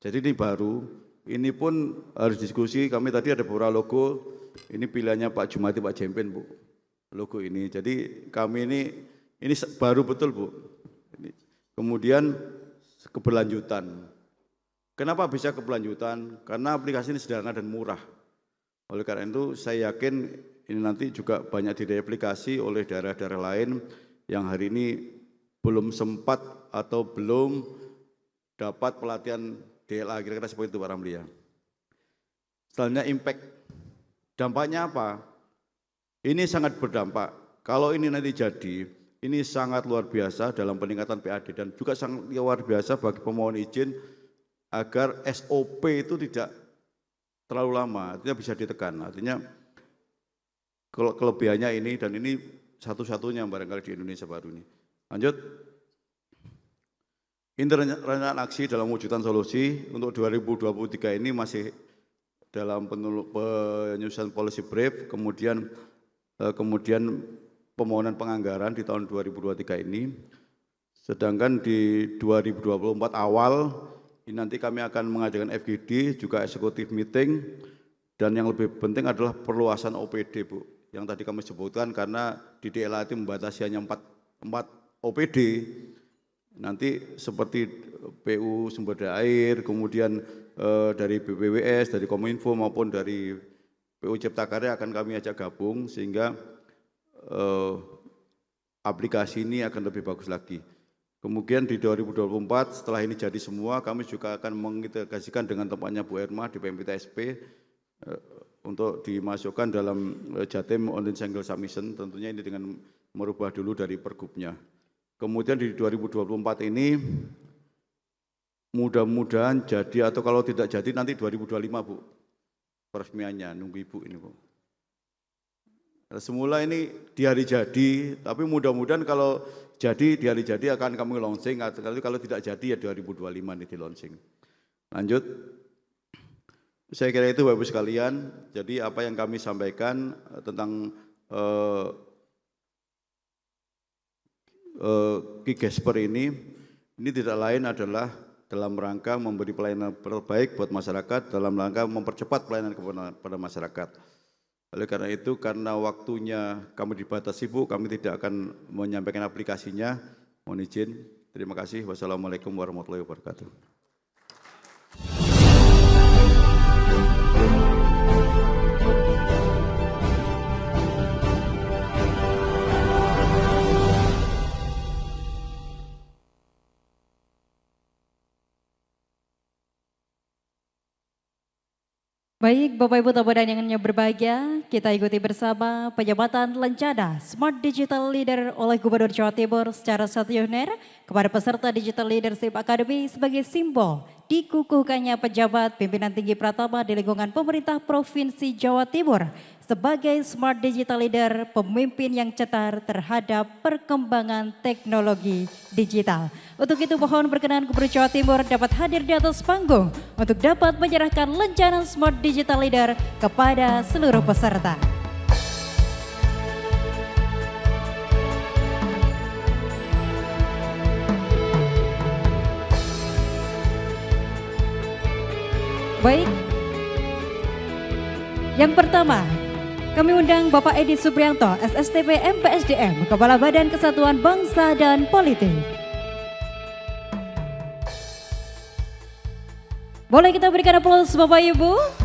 Jadi ini baru, ini pun harus diskusi, kami tadi ada beberapa logo, ini pilihannya Pak Jumati, Pak Jempen, Bu. Logo ini, jadi kami ini baru betul, Bu. Kemudian keberlanjutan. Kenapa bisa keberlanjutan? Karena aplikasi ini sederhana dan murah. Oleh karena itu saya yakin ini nanti juga banyak direplikasi oleh daerah-daerah lain yang hari ini belum sempat atau belum dapat pelatihan DLA, kira-kira seperti itu Pak Ramli ya. Selanjutnya impact. Dampaknya apa? Ini sangat berdampak. Kalau ini nanti jadi, ini sangat luar biasa dalam peningkatan PAD dan juga sangat luar biasa bagi pemohon izin agar SOP itu tidak terlalu lama, artinya bisa ditekan. Artinya kelebihannya ini dan ini satu-satunya barangkali di Indonesia baru ini. Lanjut. Ini rencana aksi dalam wujudkan solusi untuk 2023 ini masih dalam penyusunan policy brief, kemudian pemohonan penganggaran di tahun 2023 ini. Sedangkan di 2024 awal ini nanti kami akan mengadakan FGD juga executive meeting dan yang lebih penting adalah perluasan OPD, Bu. yang tadi kami sebutkan, karena di DLA itu membatasi hanya 4 OPD, nanti seperti PU Sumber Daya Air, kemudian dari BPWS, dari Kominfo maupun dari PU Cipta Karya akan kami ajak gabung sehingga aplikasi ini akan lebih bagus lagi. Kemudian di 2024 setelah ini jadi semua, kami juga akan mengintegrasikan dengan tempatnya Bu Erma di PMPTSP untuk dimasukkan dalam Jatim Online Single Submission, tentunya ini dengan merubah dulu dari pergubnya. Kemudian di 2024 ini mudah-mudahan jadi, atau kalau tidak jadi nanti 2025 Bu, peresmiannya, nunggu Ibu ini Bu. Semula ini di hari jadi, tapi mudah-mudahan kalau jadi di hari jadi akan kami launching, kalau tidak jadi ya 2025 ini di launching. Lanjut, saya kira itu Bapak Ibu sekalian, jadi apa yang kami sampaikan tentang Ki Gesper ini tidak lain adalah dalam rangka memberi pelayanan terbaik buat masyarakat, dalam rangka mempercepat pelayanan kepada masyarakat. Oleh karena itu, karena waktunya kami dibatasi Bu, kami tidak akan menyampaikan aplikasinya. Mohon izin. Terima kasih. Wassalamualaikum warahmatullahi wabarakatuh. Baik, Bapak Ibu tamu dan yang berbahagia, kita ikuti bersama penyematan Lencana Smart Digital Leader oleh Gubernur Jawa Timur secara setioner kepada peserta Digital Leadership Academy sebagai simbol dikukuhkannya pejabat pimpinan tinggi pratama di lingkungan pemerintah Provinsi Jawa Timur sebagai Smart Digital Leader, pemimpin yang cetar terhadap perkembangan teknologi digital. Untuk itu mohon berkenan Gubernur Jawa Timur dapat hadir di atas panggung untuk dapat menyerahkan lencana Smart Digital Leader kepada seluruh peserta. Baik, yang pertama kami undang Bapak Edi Suprianto, SSTP MPSDM, Kepala Badan Kesatuan Bangsa dan Politik. Boleh kita berikan aplaus Bapak Ibu?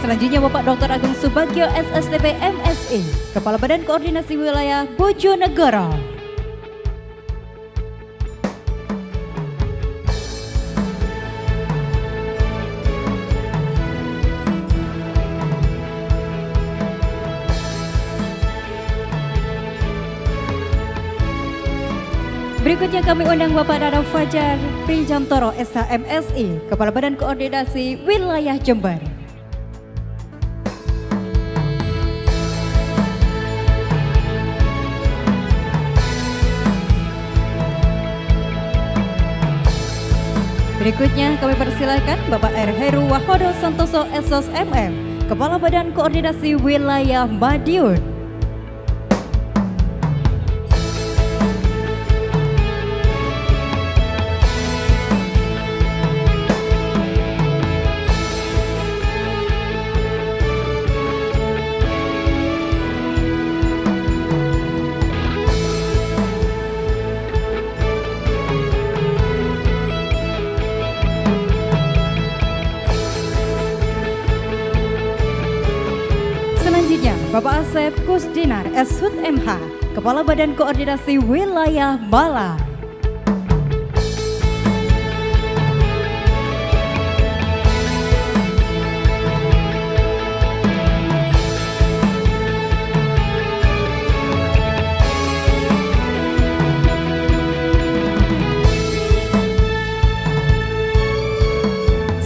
Selanjutnya Bapak Dr. Agung Subagio, SSTP MSI, Kepala Badan Koordinasi Wilayah Bojonegoro. Berikutnya kami undang Bapak Dada Fajar Prijamtoro, SHMSI, Kepala Badan Koordinasi Wilayah Jember. Berikutnya kami persilakan Bapak R. Heru Wahodo Santoso SOS MM, Kepala Badan Koordinasi Wilayah Madiun. Bapak Asep Kusdinar, Shut MH, Kepala Badan Koordinasi Wilayah Malang.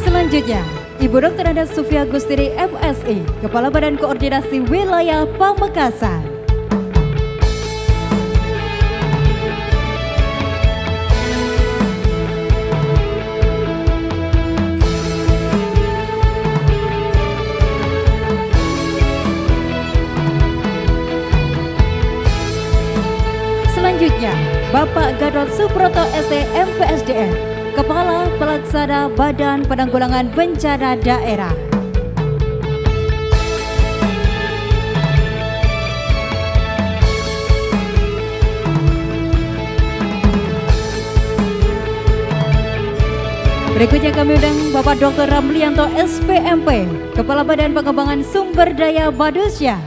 Selanjutnya, Ibu Dr. Anda Sufia Gustiri MSI, Kepala Badan Koordinasi Wilayah Pamekasan. Bapak Gadot Suproto ST MPSDM, Kepala Pelaksana Badan Penanggulangan Bencana Daerah. Berikutnya kami undang Bapak Dr. Ramlianto SPMP, Kepala Badan Pengembangan Sumber Daya Badusya.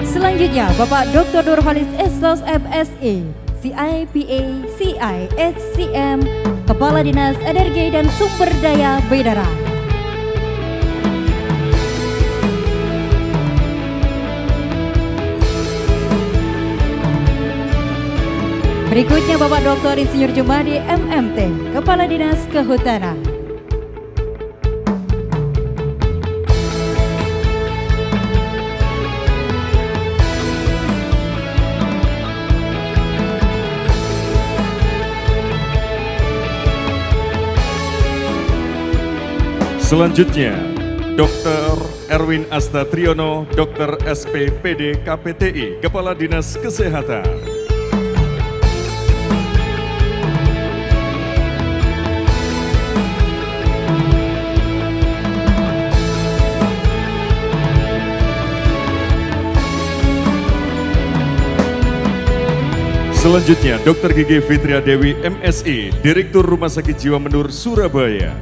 Selanjutnya Bapak Dr. Nurholis Estos MSI, CIPA, CI, HCM, Kepala Dinas Energi dan Sumber Daya Bidara. Berikutnya Bapak Dr. Insinyur Jumadi MMT, Kepala Dinas Kehutanan. Selanjutnya, Dr. Erwin Asta Triono, Dr. SPPD KPTI, Kepala Dinas Kesehatan. Selanjutnya, Dr. Gigi Fitria Dewi MSI, Direktur Rumah Sakit Jiwa Menur, Surabaya.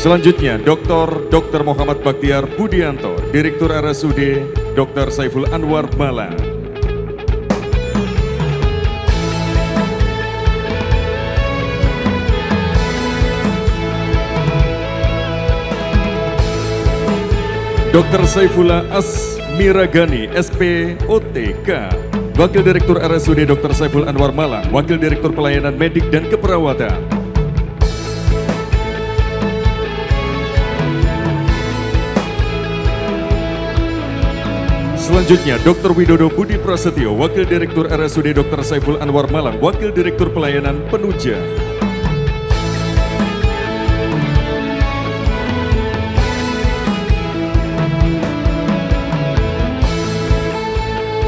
Selanjutnya, Dr. Muhammad Baktiar Budianto, Direktur RSUD Dr. Saiful Anwar Malang. Dr. Saifullah Asmiragani, SPOTK, Wakil Direktur RSUD Dr. Saiful Anwar Malang, Wakil Direktur Pelayanan Medik dan Keperawatan. Selanjutnya, Dr. Widodo Budi Prasetyo, Wakil Direktur RSUD Dr. Saiful Anwar Malang, Wakil Direktur Pelayanan Penuja.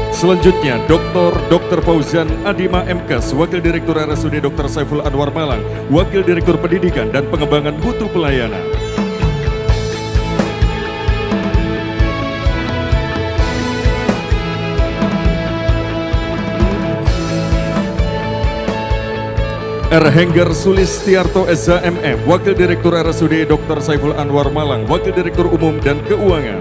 Selanjutnya, Dr. Fauzan Adima MKes, Wakil Direktur RSUD Dr. Saiful Anwar Malang, Wakil Direktur Pendidikan dan Pengembangan Mutu Pelayanan. R. Henggar Sulistiarto Eza MM, Wakil Direktur RSUD Dr. Saiful Anwar Malang, Wakil Direktur Umum dan Keuangan.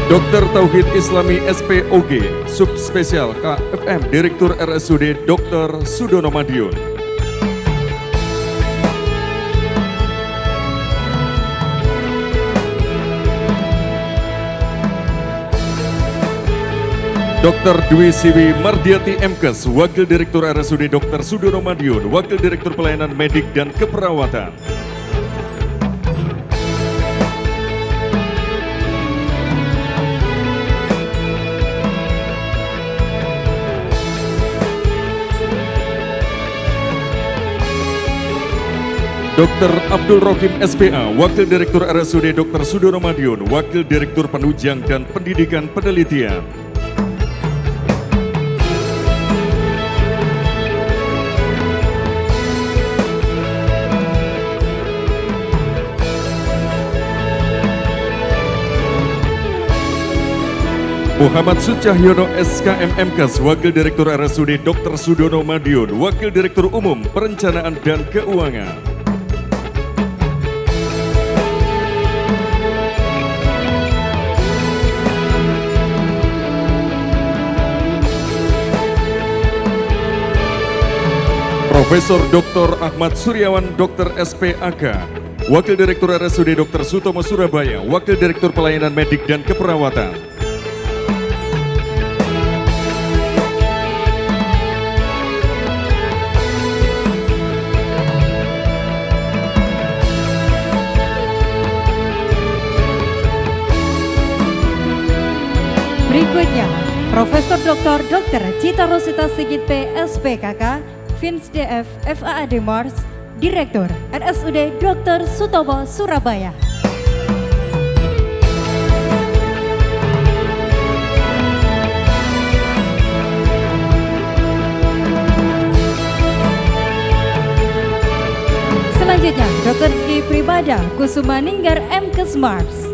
Dr. Tauhid Islami SPOG, Subspesial KFM, Direktur RSUD Dr. Sudono Madiun. Dr. Dwi Siwi Mardiati MKes, Wakil Direktur RSUD Dr. Sudono Madiun, Wakil Direktur Pelayanan Medik dan Keperawatan. Dr. Abdul Rohim SPA, Wakil Direktur RSUD Dr. Sudono Madiun, Wakil Direktur Penunjang dan Pendidikan Penelitian. Muhammad Sucahyono SKM MKes, Wakil Direktur RSUD Dr. Sudono Madiun, Wakil Direktur Umum Perencanaan dan Keuangan. Profesor Dr. Ahmad Suryawan, Dr. SPAK, Wakil Direktur RSUD Dr. Sutomo Surabaya, Wakil Direktur Pelayanan Medik dan Keperawatan. Berikutnya, Profesor Dr. Cita Rosita Sigit P. SPKK, Fins DF FAAD Mars, Direktur RSUD Dr. Sutomo Surabaya. Selanjutnya, Dr. Ki Pribada Kusuma Ninggar MKes Mars,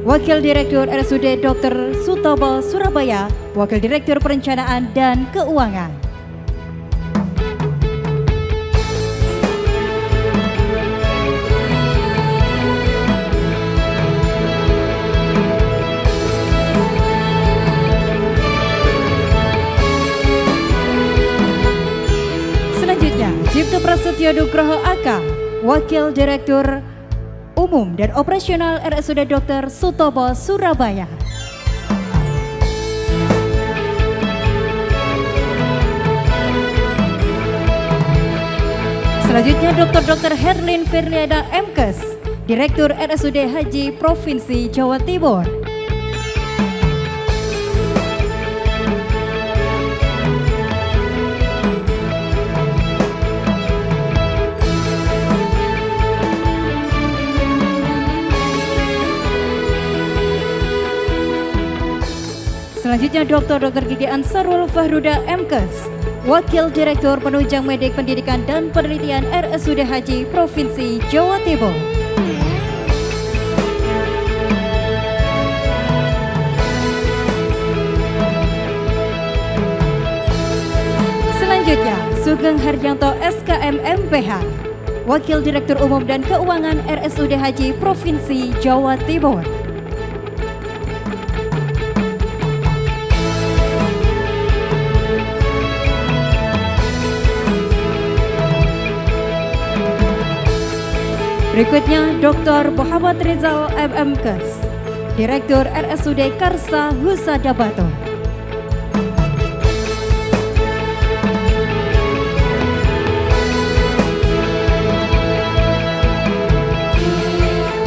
Wakil Direktur RSUD Dr. Sutomo Surabaya, Wakil Direktur Perencanaan dan Keuangan. Selanjutnya, Cipto Prasetyo Nugroho AK, Wakil Direktur Umum dan Operasional RSUD Dr. Sutomo Surabaya. Selanjutnya Dr. Herlin Firliada MKes, Direktur RSUD Haji Provinsi Jawa Timur. Selanjutnya Dr. Gigi Ansarul Fahruda MKes, Wakil Direktur Penunjang Medik Pendidikan dan Penelitian RSUD Haji Provinsi Jawa Timur. Selanjutnya Sugeng Haryanto SKM MPH, Wakil Direktur Umum dan Keuangan RSUD Haji Provinsi Jawa Timur. Berikutnya Dr. Muhammad Rizal MMKes, Direktur RSUD Karsa Husada Batu.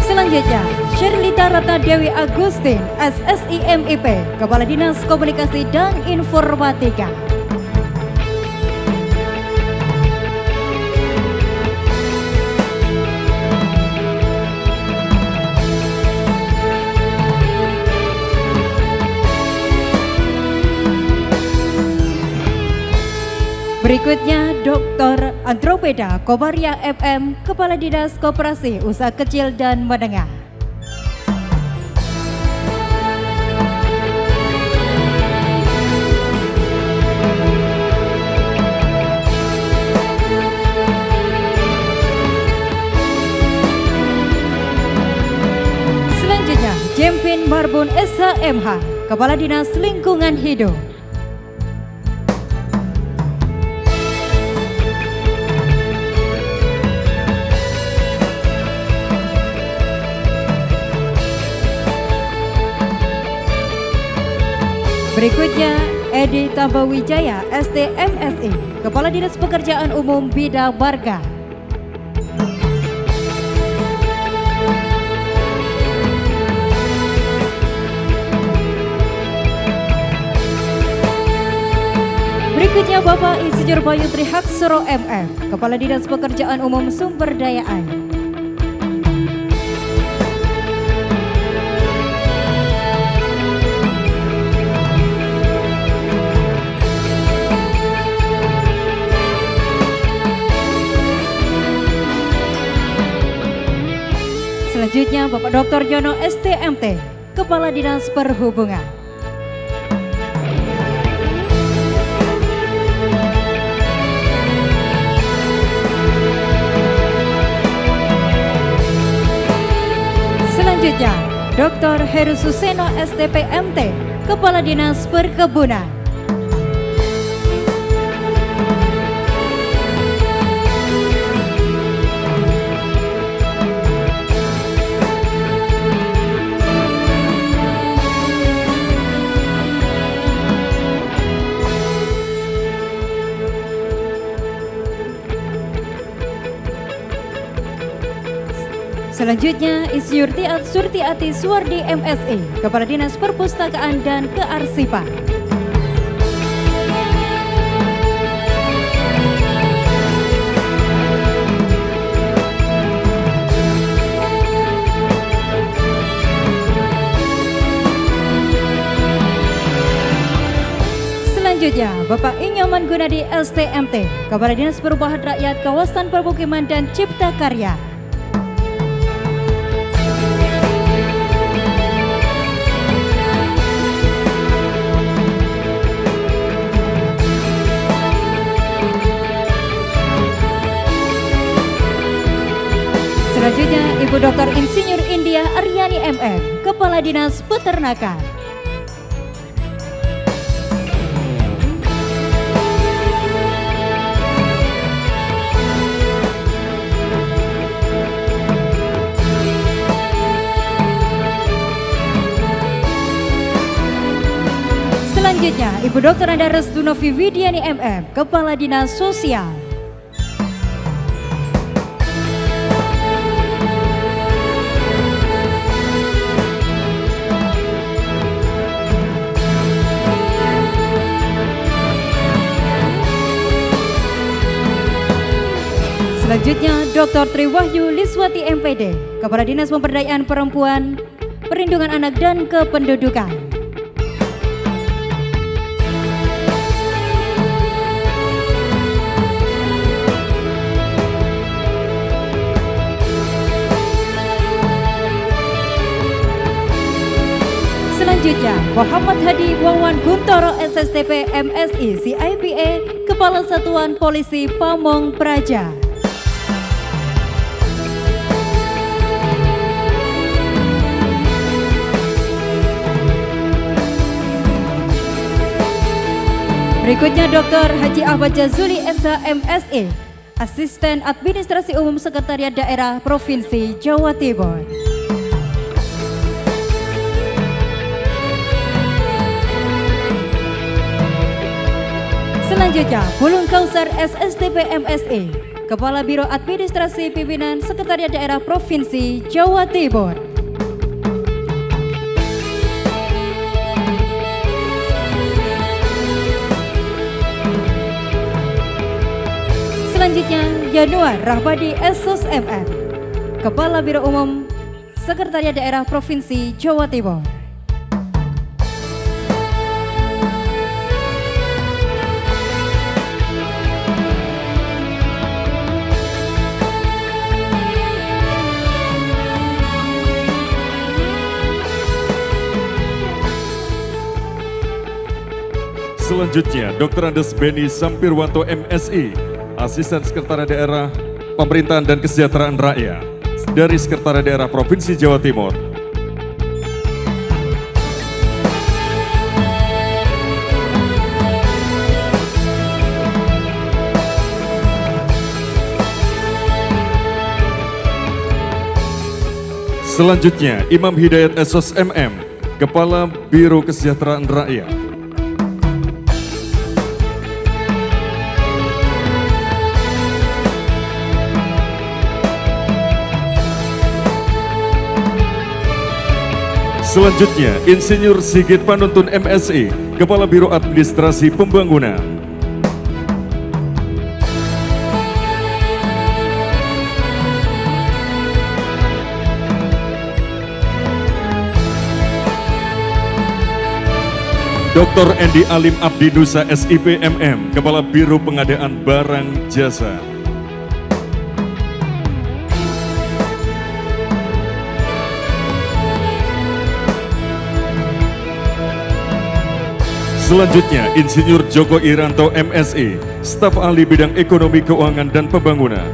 Selanjutnya Sherlita Ratna Dewi Agustin SSI MIP, Kepala Dinas Komunikasi dan Informatika. Berikutnya Dr. Andromeda Komaria FM, Kepala Dinas Koperasi Usaha Kecil dan Menengah. Selanjutnya Jempin Marbun SHMH, Kepala Dinas Lingkungan Hidup. Berikutnya Edi Tambawijaya STMSI, Kepala Dinas Pekerjaan Umum Bidang Marga. Berikutnya Bapak Insinyur Bayu Trihaksoro MM, Kepala Dinas Pekerjaan Umum Sumber Daya Air. Selanjutnya Bapak Dr. Jono STMT, Kepala Dinas Perhubungan. Selanjutnya Dr. Heru Suseno STPMT, Kepala Dinas Perkebunan. Selanjutnya, Insinyur Surtiati Suwardi MSI, Kepala Dinas Perpustakaan dan Kearsipan. Selanjutnya, Bapak Inyoman Gunadi STMT, Kepala Dinas Perubahan Rakyat Kawasan Permukiman dan Cipta Karya. Selanjutnya, Ibu Dr. Insinyur India Aryani MM, Kepala Dinas Peternakan. Selanjutnya, Ibu Dr. Anda Restunovi Widiani MM, Kepala Dinas Sosial. Selanjutnya, Dr. Triwahyu Liswati MPD, Kepala Dinas Pemberdayaan Perempuan, Perlindungan Anak dan Kependudukan. Selanjutnya, Muhammad Hadi Wawan Guntoro SSTP MSI CIPA, Kepala Satuan Polisi Pamong Praja. Berikutnya Dr. Haji Ahmad Jazuli SH MSI, Asisten Administrasi Umum Sekretariat Daerah Provinsi Jawa Timur. Selanjutnya, Pulung Kausar SSTP MSI, Kepala Biro Administrasi Pimpinan Sekretariat Daerah Provinsi Jawa Timur. Selanjutnya, Yanuar Rahmadi Esos MM, Kepala Biro Umum Sekretariat Daerah Provinsi Jawa Timur. Selanjutnya, Dr. Andes Beni Sampirwanto MSI, Asisten Sekretariat Daerah Pemerintahan dan Kesejahteraan Rakyat dari Sekretariat Daerah Provinsi Jawa Timur. Selanjutnya, Imam Hidayat Esos MM, Kepala Biro Kesejahteraan Rakyat. Selanjutnya, Insinyur Sigit Panuntun MSI, Kepala Biro Administrasi Pembangunan. Dr. Endi Alim Abdi Nusa SIP MM, Kepala Biro Pengadaan Barang Jasa. Selanjutnya, Insinyur Joko Iranto MSI, Staf Ahli Bidang Ekonomi, Keuangan, dan Pembangunan.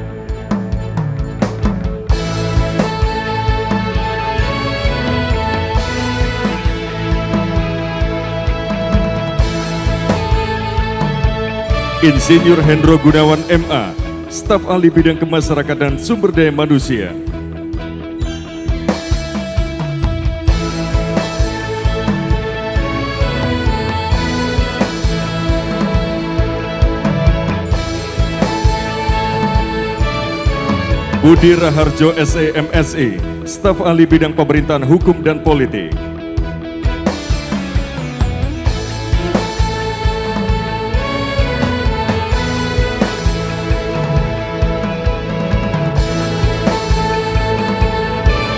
Insinyur Hendro Gunawan MA, Staf Ahli Bidang Kemasyarakatan dan Sumber Daya Manusia. Budi Raharjo SE MSI, staf ahli bidang pemerintahan hukum dan politik.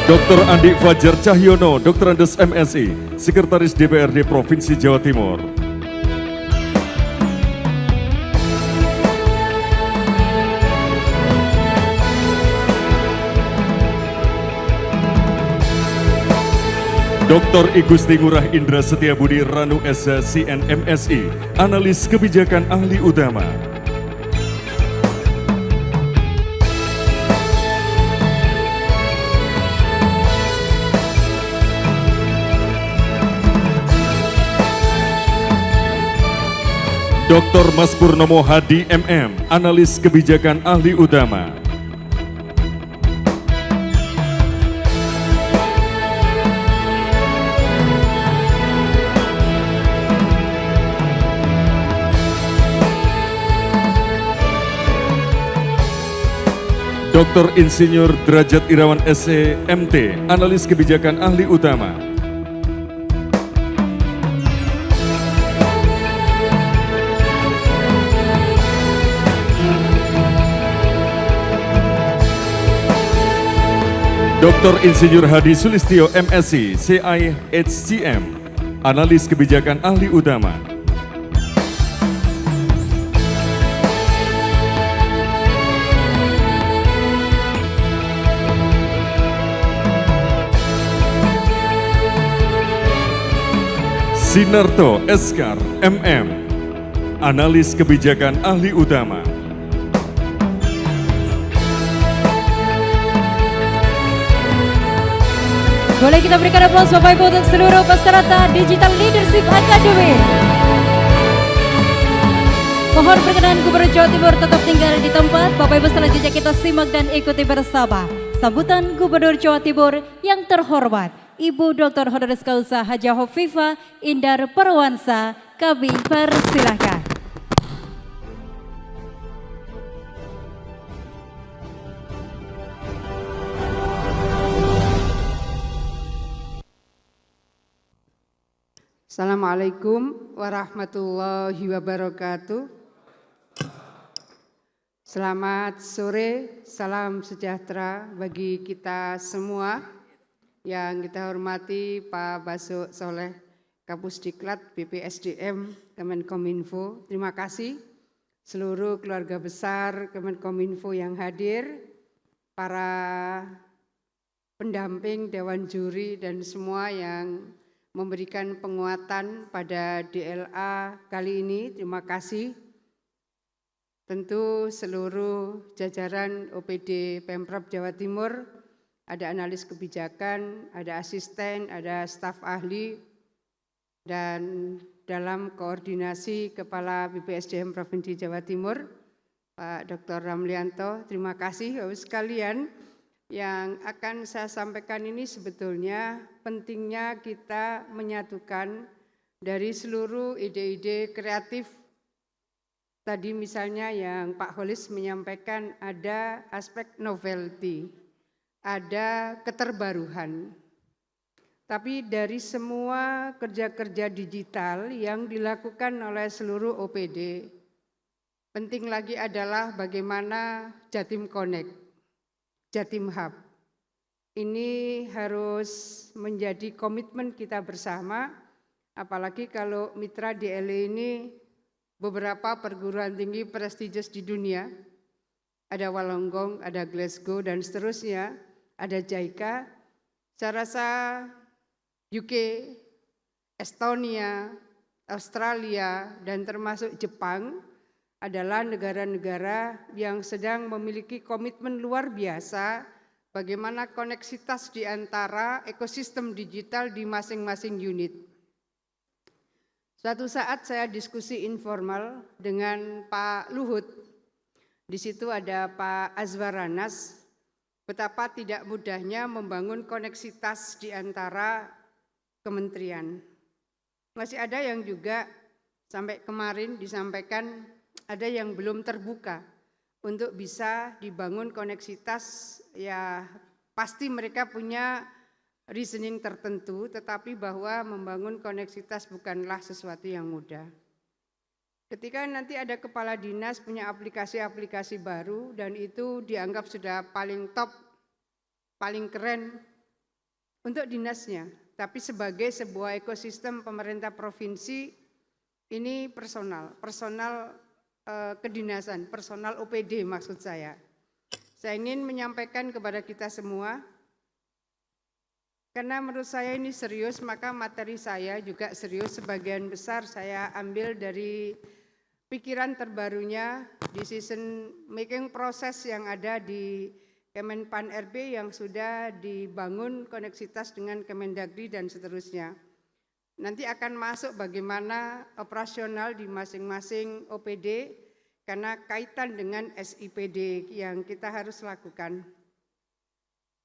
Dr. Andi Fajar Cahyono, Dr. Andes MSI, Sekretaris DPRD Provinsi Jawa Timur. Dr. Igusti Ngurah Indra Setiabudi Ranu SH CNMSI, Analis Kebijakan Ahli Utama. Dr. Mas Purnomo Hadi MM, Analis Kebijakan Ahli Utama. Dr. Insinyur Derajat Irawan SE MT, Analis Kebijakan Ahli Utama. Dr. Insinyur Hadi Sulistyo MSc, CIHCM, Analis Kebijakan Ahli Utama. Sinarto Eskar MM, Analis Kebijakan Ahli Utama. Boleh kita berikan aplaus Bapak Ibu untuk seluruh peserta Digital Leadership Academy. Mohon perkenan Gubernur Jawa Timur tetap tinggal di tempat. Bapak Ibu selanjutnya kita simak dan ikuti bersama sambutan Gubernur Jawa Timur yang terhormat Ibu Dr. Honoris Causa Hajah Hovifah Indar Parawansa. Kami persilahkan. Assalamualaikum warahmatullahi wabarakatuh. Selamat sore, salam sejahtera bagi kita semua. Yang kita hormati Pak Basuki Soleh Kapusdiklat BPSDM Kemenkominfo. Terima kasih seluruh keluarga besar Kemenkominfo yang hadir, para pendamping, dewan juri dan semua yang memberikan penguatan pada DLA kali ini. Terima kasih. Tentu seluruh jajaran OPD Pemprov Jawa Timur, ada analis kebijakan, ada asisten, ada staf ahli, dan dalam koordinasi Kepala BPSDM Provinsi Jawa Timur, Pak Dr. Ramlianto. Terima kasih Bapak sekalian. Yang akan saya sampaikan ini sebetulnya pentingnya kita menyatukan dari seluruh ide-ide kreatif. Tadi misalnya yang Pak Holis menyampaikan ada aspek novelty, ada keterbaruhan. Tapi dari semua kerja-kerja digital yang dilakukan oleh seluruh OPD, penting lagi adalah bagaimana Jatim Connect, Jatim Hub. Ini harus menjadi komitmen kita bersama, apalagi kalau mitra DLE ini beberapa perguruan tinggi prestigious di dunia. Ada Wollongong, ada Glasgow, dan seterusnya, ada JICA. Saya rasa UK, Estonia, Australia, dan termasuk Jepang adalah negara-negara yang sedang memiliki komitmen luar biasa bagaimana koneksitas di antara ekosistem digital di masing-masing unit. Suatu saat saya diskusi informal dengan Pak Luhut. Di situ ada Pak Azwaranas, betapa tidak mudahnya membangun koneksitas di antara kementerian. Masih ada yang juga sampai kemarin disampaikan ada yang belum terbuka untuk bisa dibangun koneksitas, ya pasti mereka punya reasoning tertentu, tetapi bahwa membangun koneksitas bukanlah sesuatu yang mudah. Ketika nanti ada kepala dinas punya aplikasi-aplikasi baru dan itu dianggap sudah paling top, paling keren untuk dinasnya, tapi sebagai sebuah ekosistem pemerintah provinsi ini personal kedinasan, personal OPD maksud saya. Saya ingin menyampaikan kepada kita semua, karena menurut saya ini serius, maka materi saya juga serius. Sebagian besar saya ambil dari pikiran terbarunya, decision making proses yang ada di Kemenpan RB yang sudah dibangun koneksitas dengan Kemendagri dan seterusnya. Nanti akan masuk bagaimana operasional di masing-masing OPD karena kaitan dengan SIPD yang kita harus lakukan.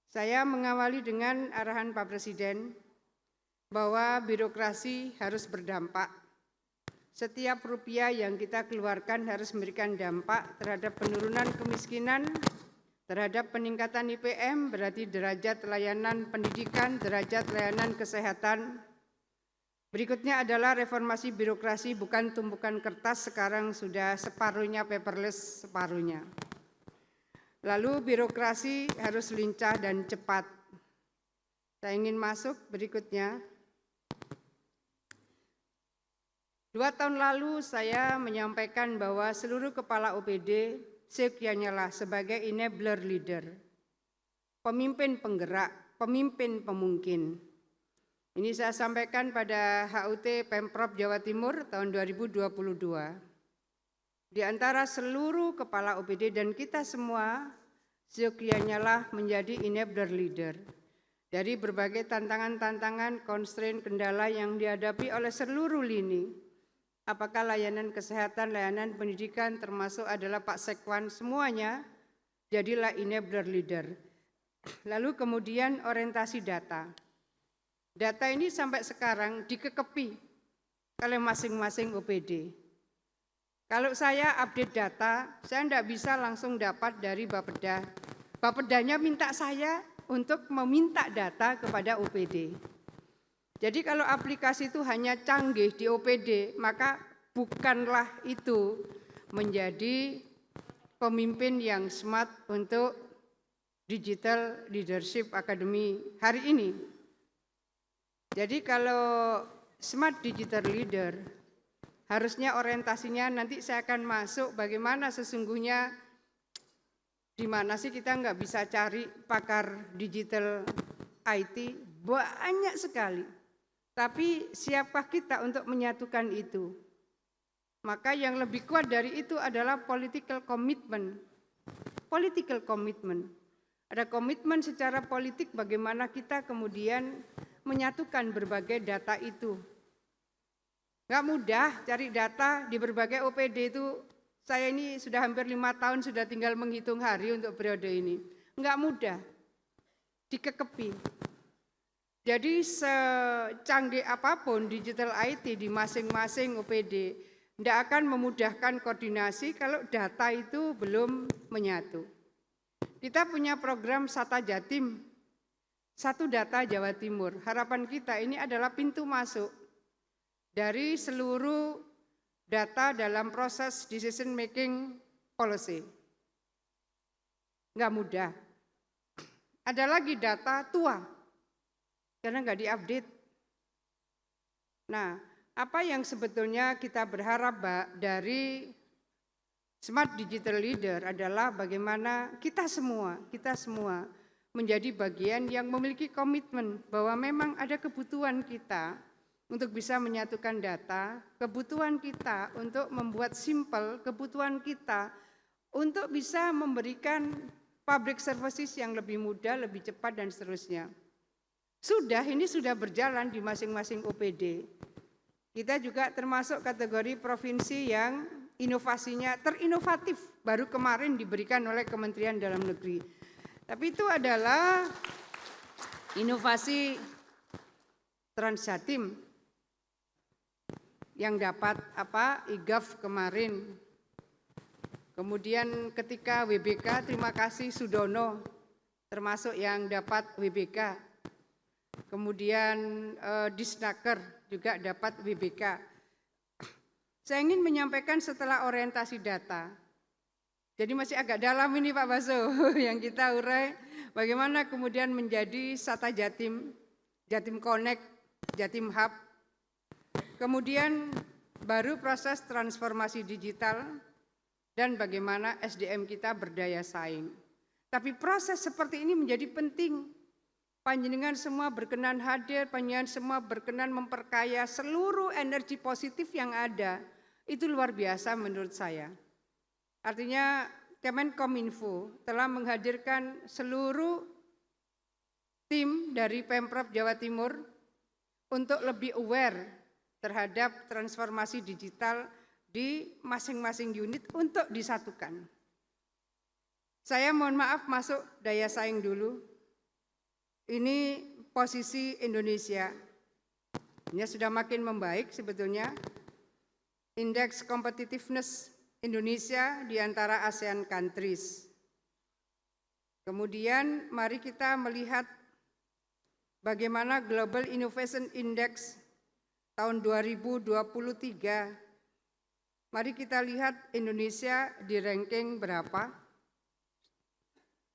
Saya mengawali dengan arahan Pak Presiden bahwa birokrasi harus berdampak. Setiap rupiah yang kita keluarkan harus memberikan dampak terhadap penurunan kemiskinan, terhadap peningkatan IPM, berarti derajat layanan pendidikan, derajat layanan kesehatan. Berikutnya adalah reformasi birokrasi, bukan tumpukan kertas, sekarang sudah separuhnya paperless, separuhnya. Lalu birokrasi harus lincah dan cepat. Saya ingin masuk berikutnya. 2 tahun lalu saya menyampaikan bahwa seluruh kepala OPD seyogyanya lah sebagai enabler leader, pemimpin penggerak, pemimpin pemungkin. Ini saya sampaikan pada HUT Pemprov Jawa Timur tahun 2022. Di antara seluruh kepala OPD dan kita semua, seyogyanya lah menjadi enabler leader. Dari berbagai tantangan-tantangan, constraint, kendala yang dihadapi oleh seluruh lini, apakah layanan kesehatan, layanan pendidikan, termasuk adalah Pak Sekwan, semuanya jadilah enabler leader. Lalu kemudian orientasi data. Data ini sampai sekarang dikekepi oleh masing-masing OPD. Kalau saya update data, saya tidak bisa langsung dapat dari Bapeda. Bapedanya minta saya untuk meminta data kepada OPD. Jadi kalau aplikasi itu hanya canggih di OPD, maka bukanlah itu menjadi pemimpin yang smart untuk Digital Leadership Academy hari ini. Jadi kalau smart digital leader, harusnya orientasinya nanti saya akan masuk bagaimana sesungguhnya di mana sih kita nggak bisa cari pakar digital IT, banyak sekali. Tapi siapakah kita untuk menyatukan itu? Maka yang lebih kuat dari itu adalah political commitment. Political commitment. Ada komitmen secara politik bagaimana kita kemudian menyatukan berbagai data itu. Nggak mudah cari data di berbagai OPD itu. Saya ini sudah hampir 5 tahun sudah tinggal menghitung hari untuk periode ini. Nggak mudah, dikekepi. Jadi secanggih apapun digital IT di masing-masing OPD, tidak akan memudahkan koordinasi kalau data itu belum menyatu. Kita punya program Sata Jatim, Satu Data Jawa Timur. Harapan kita ini adalah pintu masuk dari seluruh data dalam proses decision making policy. Nggak mudah. Ada lagi data tua, karena nggak diupdate. Nah, apa yang sebetulnya kita berharap dari Smart Digital Leader adalah bagaimana kita semua menjadi bagian yang memiliki komitmen bahwa memang ada kebutuhan kita untuk bisa menyatukan data, kebutuhan kita untuk membuat simpel, kebutuhan kita untuk bisa memberikan public services yang lebih mudah, lebih cepat dan seterusnya. Ini sudah berjalan di masing-masing OPD. Kita juga termasuk kategori provinsi yang inovasinya terinovatif, baru kemarin diberikan oleh Kementerian Dalam Negeri. Tapi itu adalah inovasi Transjatim yang dapat IGAF kemarin. Kemudian ketika WBK, terima kasih Sudono, termasuk yang dapat WBK. Kemudian Disnaker juga dapat WBK. Saya ingin menyampaikan setelah orientasi data. Jadi masih agak dalam ini Pak Baso yang kita urai bagaimana kemudian menjadi SATA Jatim, Jatim Connect, Jatim Hub. Kemudian baru proses transformasi digital dan bagaimana SDM kita berdaya saing. Tapi proses seperti ini menjadi penting. Panjenengan semua berkenan hadir, panjenengan semua berkenan memperkaya seluruh energi positif yang ada. Itu luar biasa menurut saya. Artinya Kemenkominfo telah menghadirkan seluruh tim dari Pemprov Jawa Timur untuk lebih aware terhadap transformasi digital di masing-masing unit untuk disatukan. Saya mohon maaf masuk daya saing dulu. Ini posisi Indonesia. Ini sudah makin membaik sebetulnya. Indeks competitiveness Indonesia di antara ASEAN countries. Kemudian mari kita melihat bagaimana Global Innovation Index tahun 2023. Mari kita lihat Indonesia di ranking berapa.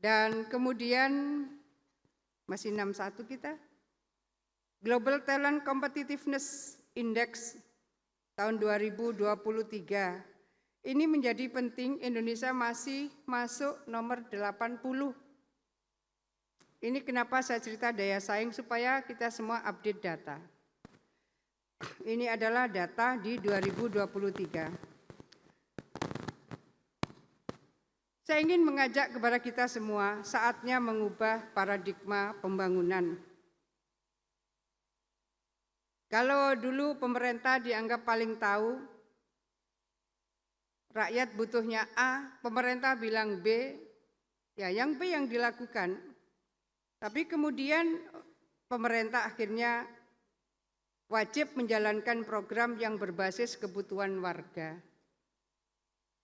Dan kemudian masih 61 kita. Global Talent Competitiveness Index tahun 2023. Ini menjadi penting, Indonesia masih masuk nomor 80. Ini kenapa saya cerita daya saing supaya kita semua update data. Ini adalah data di 2023. Saya ingin mengajak kepada kita semua, saatnya mengubah paradigma pembangunan. Kalau dulu pemerintah dianggap paling tahu, rakyat butuhnya A, pemerintah bilang B, ya yang B yang dilakukan. Tapi kemudian pemerintah akhirnya wajib menjalankan program yang berbasis kebutuhan warga.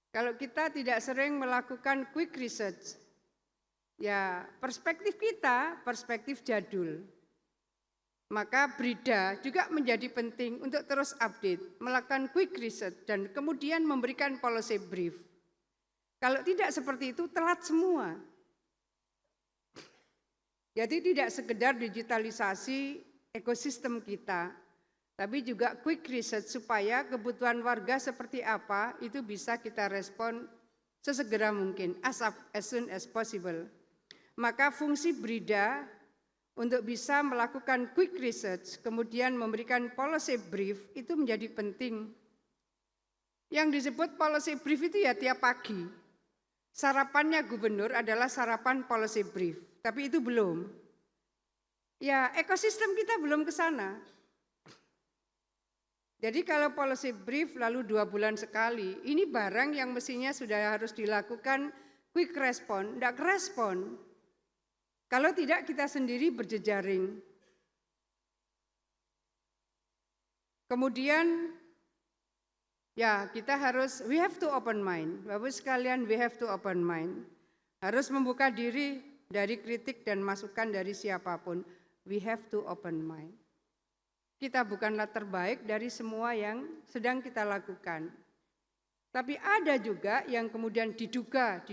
Kalau kita tidak sering melakukan quick research, ya perspektif kita perspektif jadul. Maka BRIDA juga menjadi penting untuk terus update, melakukan quick research dan kemudian memberikan policy brief. Kalau tidak seperti itu telat semua. Jadi tidak sekedar digitalisasi ekosistem kita, tapi juga quick research supaya kebutuhan warga seperti apa itu bisa kita respon sesegera mungkin, as soon as possible. Maka fungsi BRIDA untuk bisa melakukan quick research, kemudian memberikan policy brief, itu menjadi penting. Yang disebut policy brief itu ya tiap pagi. Sarapannya gubernur adalah sarapan policy brief, tapi itu belum. Ya ekosistem kita belum ke sana. Jadi kalau policy brief lalu 2 bulan sekali, ini barang yang mestinya sudah harus dilakukan quick respon, tidak respon. Kalau tidak kita sendiri berjejaring. Kemudian ya kita harus, we have to open mind. Bapak sekalian, we have to open mind. Harus membuka diri dari kritik dan masukan dari siapapun. We have to open mind. Kita bukanlah terbaik dari semua yang sedang kita lakukan. Tapi ada juga yang kemudian diduga,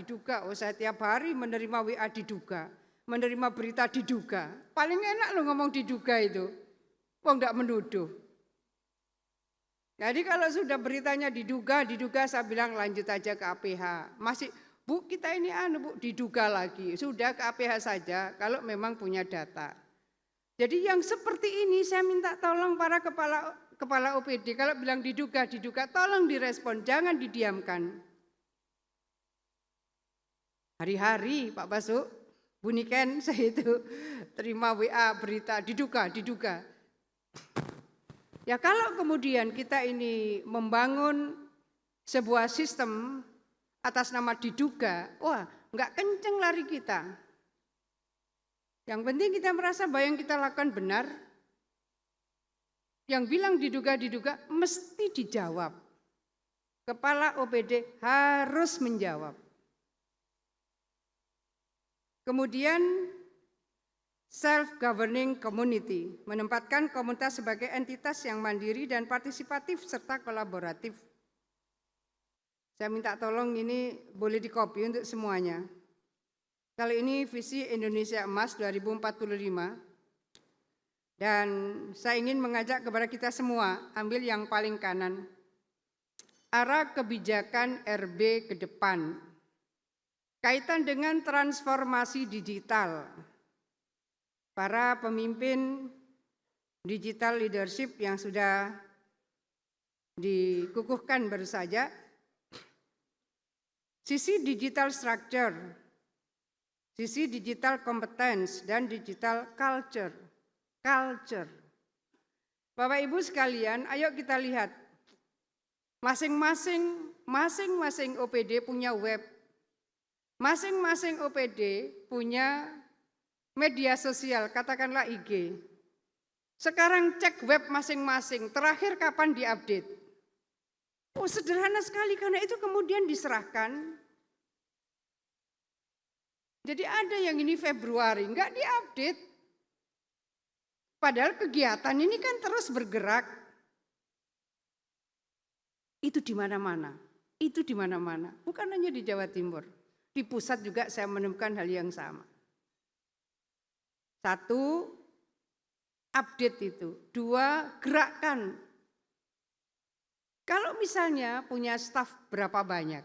oh saya tiap hari menerima WA diduga. Menerima berita diduga, paling enak lo ngomong diduga itu, wong enggak menuduh. Jadi kalau sudah beritanya diduga saya bilang lanjut aja ke APH. Masih, Bu kita ini Bu diduga lagi, sudah ke APH saja kalau memang punya data. Jadi yang seperti ini saya minta tolong para kepala OPD, kalau bilang diduga, tolong direspon, jangan didiamkan. Hari-hari Pak Basu, Buniken saya itu terima WA berita diduga. Ya kalau kemudian kita ini membangun sebuah sistem atas nama diduga, wah enggak kenceng lari kita. Yang penting kita merasa bahwa yang kita lakukan benar. Yang bilang diduga mesti dijawab. kepala OPD harus menjawab. Kemudian self-governing community, menempatkan komunitas sebagai entitas yang mandiri dan partisipatif serta kolaboratif. Saya minta tolong ini boleh di-copy untuk semuanya. Kalau ini visi Indonesia Emas 2045, dan saya ingin mengajak kepada kita semua, ambil yang paling kanan. Arah kebijakan RB ke depan. Kaitan dengan transformasi digital. Para pemimpin digital leadership yang sudah dikukuhkan baru saja. Sisi digital structure, sisi digital competence, dan digital culture. Bapak Ibu sekalian, ayo kita lihat. Masing-masing OPD punya web. Masing-masing OPD punya media sosial, katakanlah IG. Sekarang cek web masing-masing, terakhir kapan diupdate. Oh, sederhana sekali, karena itu kemudian diserahkan. Jadi ada yang ini Februari, enggak diupdate. Padahal kegiatan ini kan terus bergerak. Itu di mana-mana. Itu di mana-mana. Bukan hanya di Jawa Timur. Di pusat juga saya menemukan hal yang sama. Satu, update itu. Dua, gerakkan. Kalau misalnya punya staf berapa banyak.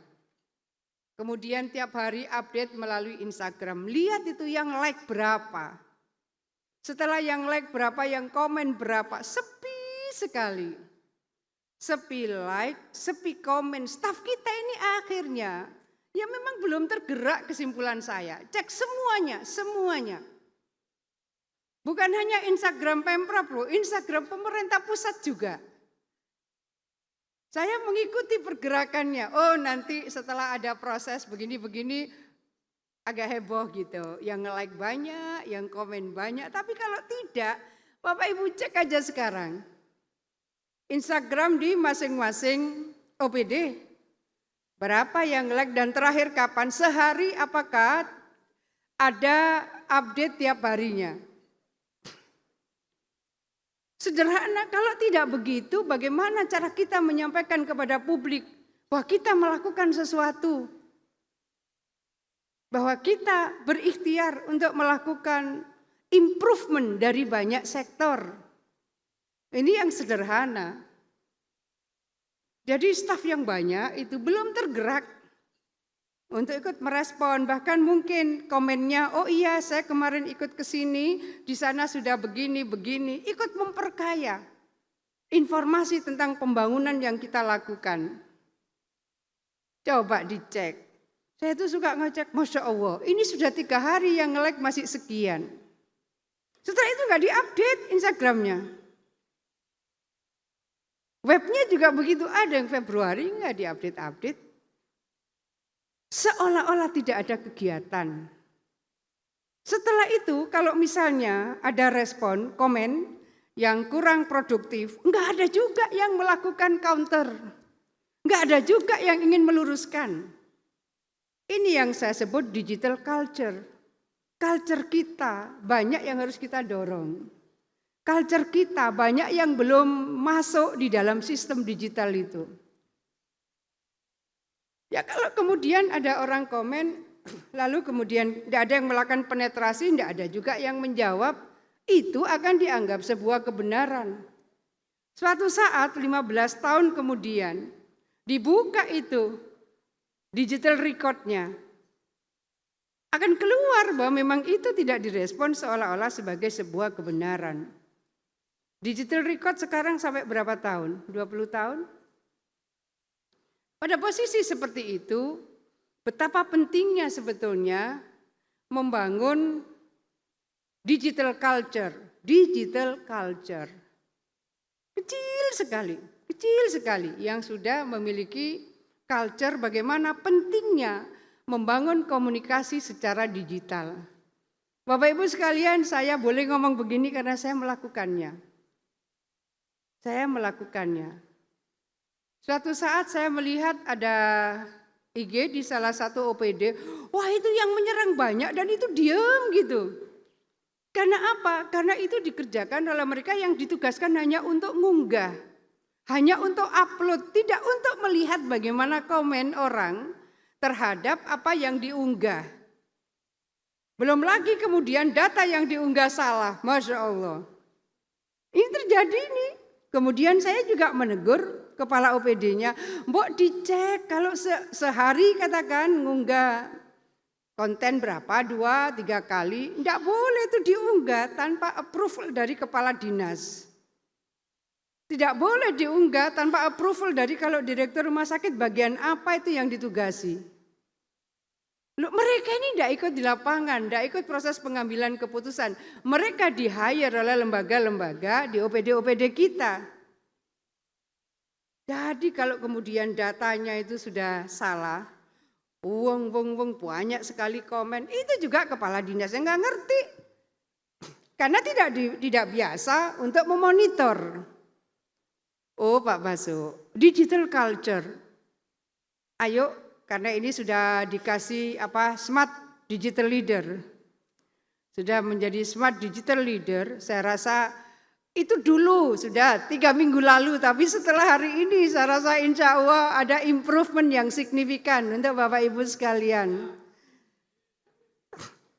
Kemudian tiap hari update melalui Instagram. Lihat itu yang like berapa. Setelah yang like berapa, yang komen berapa, sepi sekali. Sepi like, sepi komen. Staf kita ini akhirnya, ya memang belum tergerak kesimpulan saya. Cek semuanya. Bukan hanya Instagram Pemprov loh, Instagram pemerintah pusat juga. Saya mengikuti pergerakannya. Oh nanti setelah ada proses begini-begini, agak heboh gitu, yang nge-like banyak, yang komen banyak. Tapi kalau tidak, Bapak Ibu cek aja sekarang. Instagram di masing-masing OPD. Berapa yang like dan terakhir kapan? Sehari apakah ada update tiap harinya? Sederhana, kalau tidak begitu bagaimana cara kita menyampaikan kepada publik bahwa kita melakukan sesuatu? Bahwa kita berikhtiar untuk melakukan improvement dari banyak sektor. Ini yang sederhana. Jadi staf yang banyak itu belum tergerak untuk ikut merespon. Bahkan mungkin komennya, oh iya saya kemarin ikut ke sini, di sana sudah begini. Ikut memperkaya informasi tentang pembangunan yang kita lakukan. Coba dicek. Saya tuh suka ngecek, Masya Allah, ini sudah 3 hari yang nge-like masih sekian. Setelah itu nggak diupdate Instagramnya. Webnya juga begitu, ada yang Februari nggak diupdate. Seolah-olah tidak ada kegiatan. Setelah itu kalau misalnya ada respon, komen yang kurang produktif, nggak ada juga yang melakukan counter. Nggak ada juga yang ingin meluruskan. Ini yang saya sebut digital culture. Culture kita banyak yang harus kita dorong. Culture kita banyak yang belum masuk di dalam sistem digital itu. Ya kalau kemudian ada orang komen, lalu kemudian tidak ada yang melakukan penetrasi, tidak ada juga yang menjawab, itu akan dianggap sebuah kebenaran. Suatu saat 15 tahun kemudian dibuka itu digital recordnya, akan keluar bahwa memang itu tidak direspon seolah-olah sebagai sebuah kebenaran. Digital record sekarang sampai berapa tahun? 20 tahun? Pada posisi seperti itu, betapa pentingnya sebetulnya membangun digital culture. Kecil sekali yang sudah memiliki culture bagaimana pentingnya membangun komunikasi secara digital. Bapak Ibu sekalian, saya boleh ngomong begini karena saya melakukannya. Suatu saat saya melihat ada IG di salah satu OPD, wah itu yang menyerang banyak dan itu diam gitu. Karena apa? Karena itu dikerjakan oleh mereka yang ditugaskan hanya untuk ngunggah, hanya untuk upload, tidak untuk melihat bagaimana komen orang terhadap apa yang diunggah. Belum lagi kemudian data yang diunggah salah, Masya Allah. Ini terjadi ini. Kemudian saya juga menegur kepala OPD-nya, Mbok dicek kalau sehari katakan ngunggah konten berapa, 2-3 kali, enggak boleh itu diunggah tanpa approval dari kepala dinas. Tidak boleh diunggah tanpa approval dari kalau direktur rumah sakit bagian apa itu yang ditugasi. Loh, mereka ini enggak ikut di lapangan, enggak ikut proses pengambilan keputusan. Mereka di-hire oleh lembaga-lembaga di OPD-OPD kita. Jadi kalau kemudian datanya itu sudah salah, wong banyak sekali komen, itu juga kepala dinas yang nggak ngerti. Karena tidak biasa untuk memonitor. Oh Pak Basu, digital culture. Ayo, karena ini sudah dikasih smart digital leader. Sudah menjadi smart digital leader, saya rasa itu dulu sudah 3 minggu lalu, tapi setelah hari ini saya rasa insya Allah ada improvement yang signifikan untuk Bapak Ibu sekalian.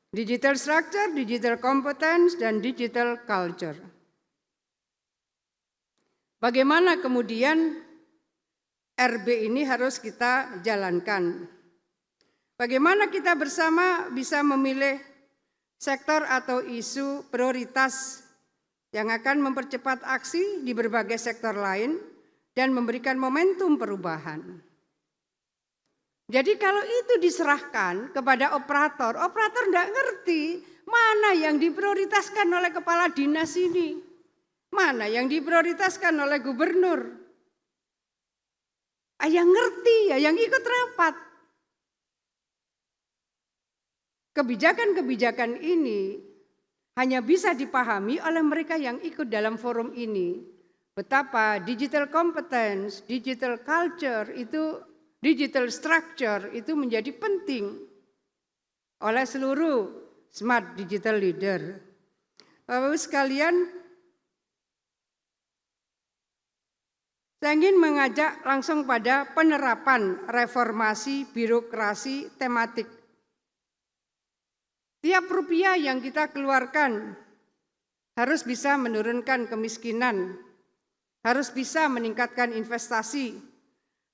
Digital structure, digital competence, dan digital culture. Bagaimana kemudian RB ini harus kita jalankan? Bagaimana kita bersama bisa memilih sektor atau isu prioritas yang akan mempercepat aksi di berbagai sektor lain dan memberikan momentum perubahan. Jadi kalau itu diserahkan kepada operator enggak ngerti mana yang diprioritaskan oleh kepala dinas ini, mana yang diprioritaskan oleh gubernur. Yang ngerti ya yang ikut rapat. Kebijakan-kebijakan ini hanya bisa dipahami oleh mereka yang ikut dalam forum ini. Betapa digital competence, digital culture, digital structure itu menjadi penting oleh seluruh smart digital leader. Bapak-Ibu sekalian, saya ingin mengajak langsung pada penerapan reformasi birokrasi tematik. Tiap rupiah yang kita keluarkan harus bisa menurunkan kemiskinan, harus bisa meningkatkan investasi,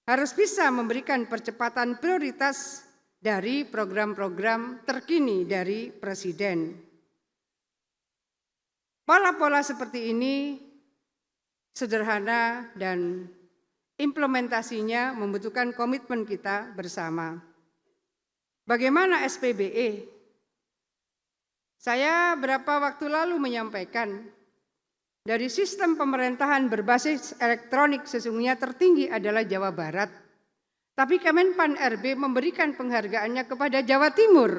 harus bisa memberikan percepatan prioritas dari program-program terkini dari Presiden. Pola-pola seperti ini sederhana dan implementasinya membutuhkan komitmen kita bersama. Bagaimana SPBE? Saya beberapa waktu lalu menyampaikan, dari sistem pemerintahan berbasis elektronik sesungguhnya tertinggi adalah Jawa Barat. Tapi Kemenpan RB memberikan penghargaannya kepada Jawa Timur.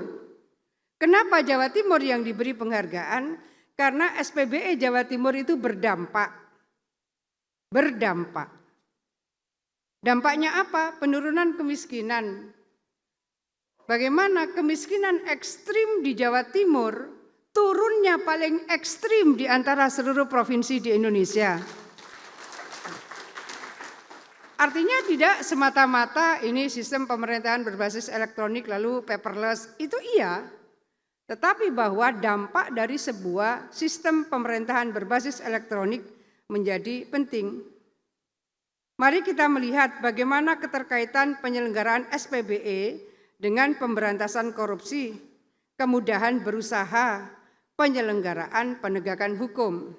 Kenapa Jawa Timur yang diberi penghargaan? Karena SPBE Jawa Timur itu berdampak. Dampaknya apa? Penurunan kemiskinan. Bagaimana kemiskinan ekstrim di Jawa Timur turunnya paling ekstrim di antara seluruh provinsi di Indonesia. Artinya tidak semata-mata ini sistem pemerintahan berbasis elektronik lalu paperless, itu iya. Tetapi bahwa dampak dari sebuah sistem pemerintahan berbasis elektronik menjadi penting. Mari kita melihat bagaimana keterkaitan penyelenggaraan SPBE dengan pemberantasan korupsi, kemudahan berusaha, penyelenggaraan penegakan hukum.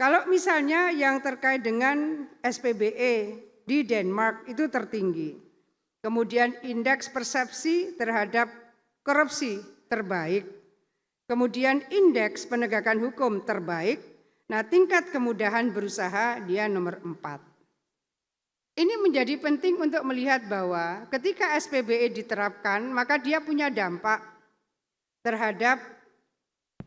Kalau misalnya yang terkait dengan SPBE di Denmark itu tertinggi. Kemudian indeks persepsi terhadap korupsi terbaik. Kemudian indeks penegakan hukum terbaik. Nah, tingkat kemudahan berusaha dia nomor 4. Ini menjadi penting untuk melihat bahwa ketika SPBE diterapkan, maka dia punya dampak terhadap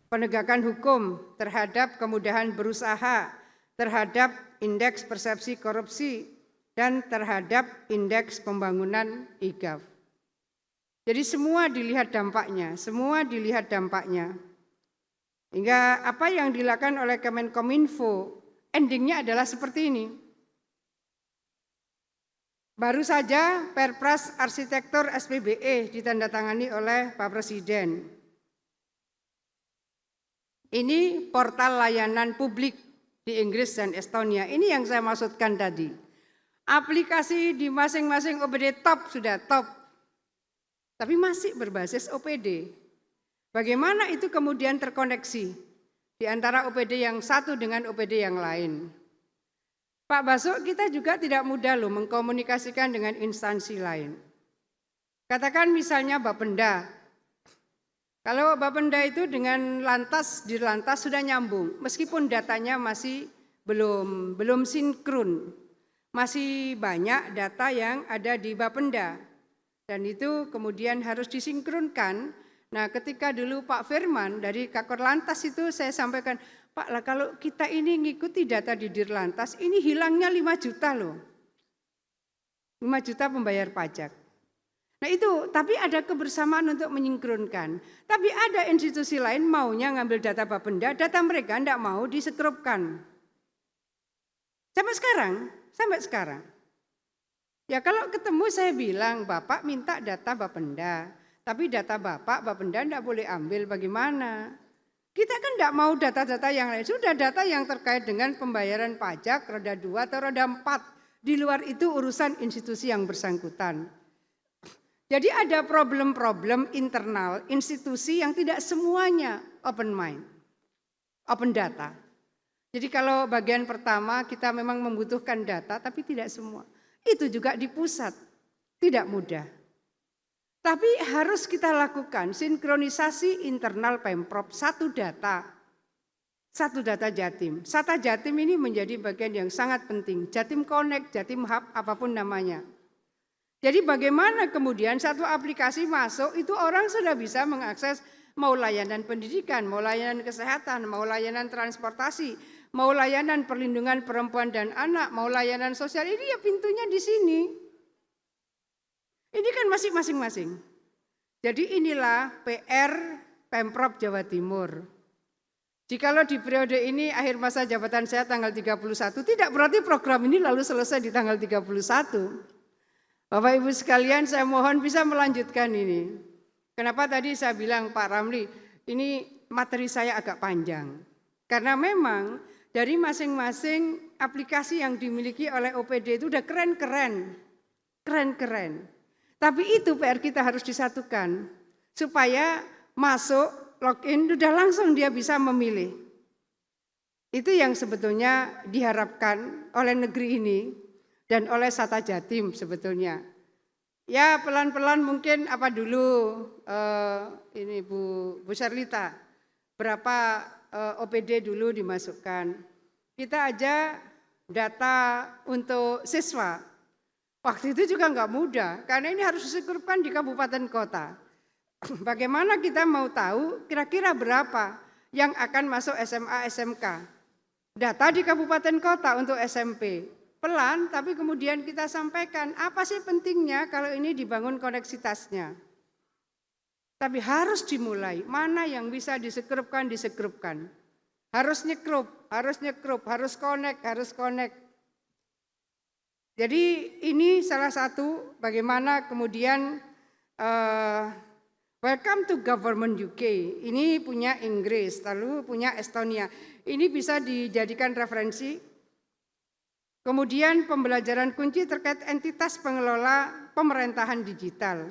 penegakan hukum, terhadap kemudahan berusaha, terhadap indeks persepsi korupsi, dan terhadap indeks pembangunan IGAF. Jadi semua dilihat dampaknya, Hingga apa yang dilakukan oleh Kemenkominfo, endingnya adalah seperti ini. Baru saja Perpres Arsitektur SPBE ditandatangani oleh Pak Presiden. Ini portal layanan publik di Inggris dan Estonia. Ini yang saya maksudkan tadi. Aplikasi di masing-masing OPD top sudah top, tapi masih berbasis OPD. Bagaimana itu kemudian terkoneksi di antara OPD yang satu dengan OPD yang lain? Pak Baso, kita juga tidak mudah loh mengkomunikasikan dengan instansi lain. Katakan misalnya Bapenda. Kalau Bapenda itu dengan Lantas, di Lantas sudah nyambung, meskipun datanya masih belum sinkron. Masih banyak data yang ada di Bapenda. Dan itu kemudian harus disinkronkan. Nah, ketika dulu Pak Firman dari Kakor Lantas itu saya sampaikan, Pak, lah kalau kita ini ngikuti data di Dirlantas, ini hilangnya 5 juta loh. 5 juta pembayar pajak. Nah itu, tapi ada kebersamaan untuk menyinkronkan. Tapi ada institusi lain maunya ngambil data Bapenda, data mereka tidak mau disekrupkan. Sampai sekarang. Ya kalau ketemu saya bilang, Bapak minta data Bapenda. Tapi data Bapenda tidak boleh ambil, bagaimana? Kita kan tidak mau data-data yang lain. Sudah data yang terkait dengan pembayaran pajak, roda 2 atau roda 4. Di luar itu urusan institusi yang bersangkutan. Jadi ada problem-problem internal institusi yang tidak semuanya open mind, open data. Jadi kalau bagian pertama kita memang membutuhkan data, tapi tidak semua. Itu juga di pusat, tidak mudah. Tapi harus kita lakukan sinkronisasi internal Pemprov, satu data Jatim. Sata Jatim ini menjadi bagian yang sangat penting. Jatim Connect, Jatim Hub, apapun namanya. Jadi bagaimana kemudian satu aplikasi masuk, itu orang sudah bisa mengakses mau layanan pendidikan, mau layanan kesehatan, mau layanan transportasi, mau layanan perlindungan perempuan dan anak, mau layanan sosial. Ini ya pintunya di sini. Ini kan masih masing-masing. Jadi inilah PR Pemprov Jawa Timur. Jikalau di periode ini akhir masa jabatan saya tanggal 31, tidak berarti program ini lalu selesai di tanggal 31. Bapak Ibu sekalian, saya mohon bisa melanjutkan ini. Kenapa tadi saya bilang Pak Ramli, ini materi saya agak panjang. Karena memang dari masing-masing aplikasi yang dimiliki oleh OPD itu udah keren-keren. Tapi itu PR kita harus disatukan supaya masuk login sudah langsung dia bisa memilih. Itu yang sebetulnya diharapkan oleh negeri ini dan oleh Sata Jatim sebetulnya. Ya pelan-pelan mungkin apa dulu ini Bu Sherlita, berapa OPD dulu dimasukkan. Kita aja data untuk siswa. Waktu itu juga nggak mudah, karena ini harus disekrupkan di kabupaten kota. Bagaimana kita mau tahu kira-kira berapa yang akan masuk SMA, SMK? Data di kabupaten kota untuk SMP. Pelan, tapi kemudian kita sampaikan apa sih pentingnya kalau ini dibangun koneksitasnya. Tapi harus dimulai, mana yang bisa disekrupkan. Harus nyekrup, harus connect. Jadi ini salah satu bagaimana kemudian Welcome to Government UK, ini punya Inggris, lalu punya Estonia. Ini bisa dijadikan referensi. Kemudian pembelajaran kunci terkait entitas pengelola pemerintahan digital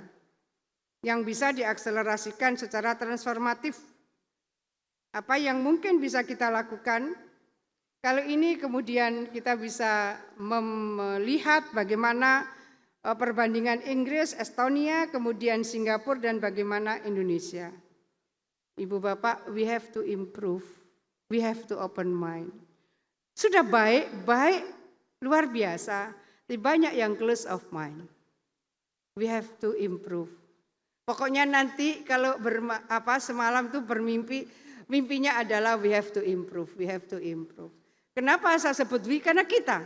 yang bisa diakselerasikan secara transformatif. Apa yang mungkin bisa kita lakukan? Kalau ini kemudian kita bisa melihat bagaimana perbandingan Inggris, Estonia, kemudian Singapura dan bagaimana Indonesia. Ibu Bapak, we have to improve, we have to open mind. Sudah baik, luar biasa, tapi banyak yang close of mind. We have to improve. Pokoknya nanti kalau semalam tuh bermimpi, mimpinya adalah we have to improve. Kenapa saya sebut we? Karena kita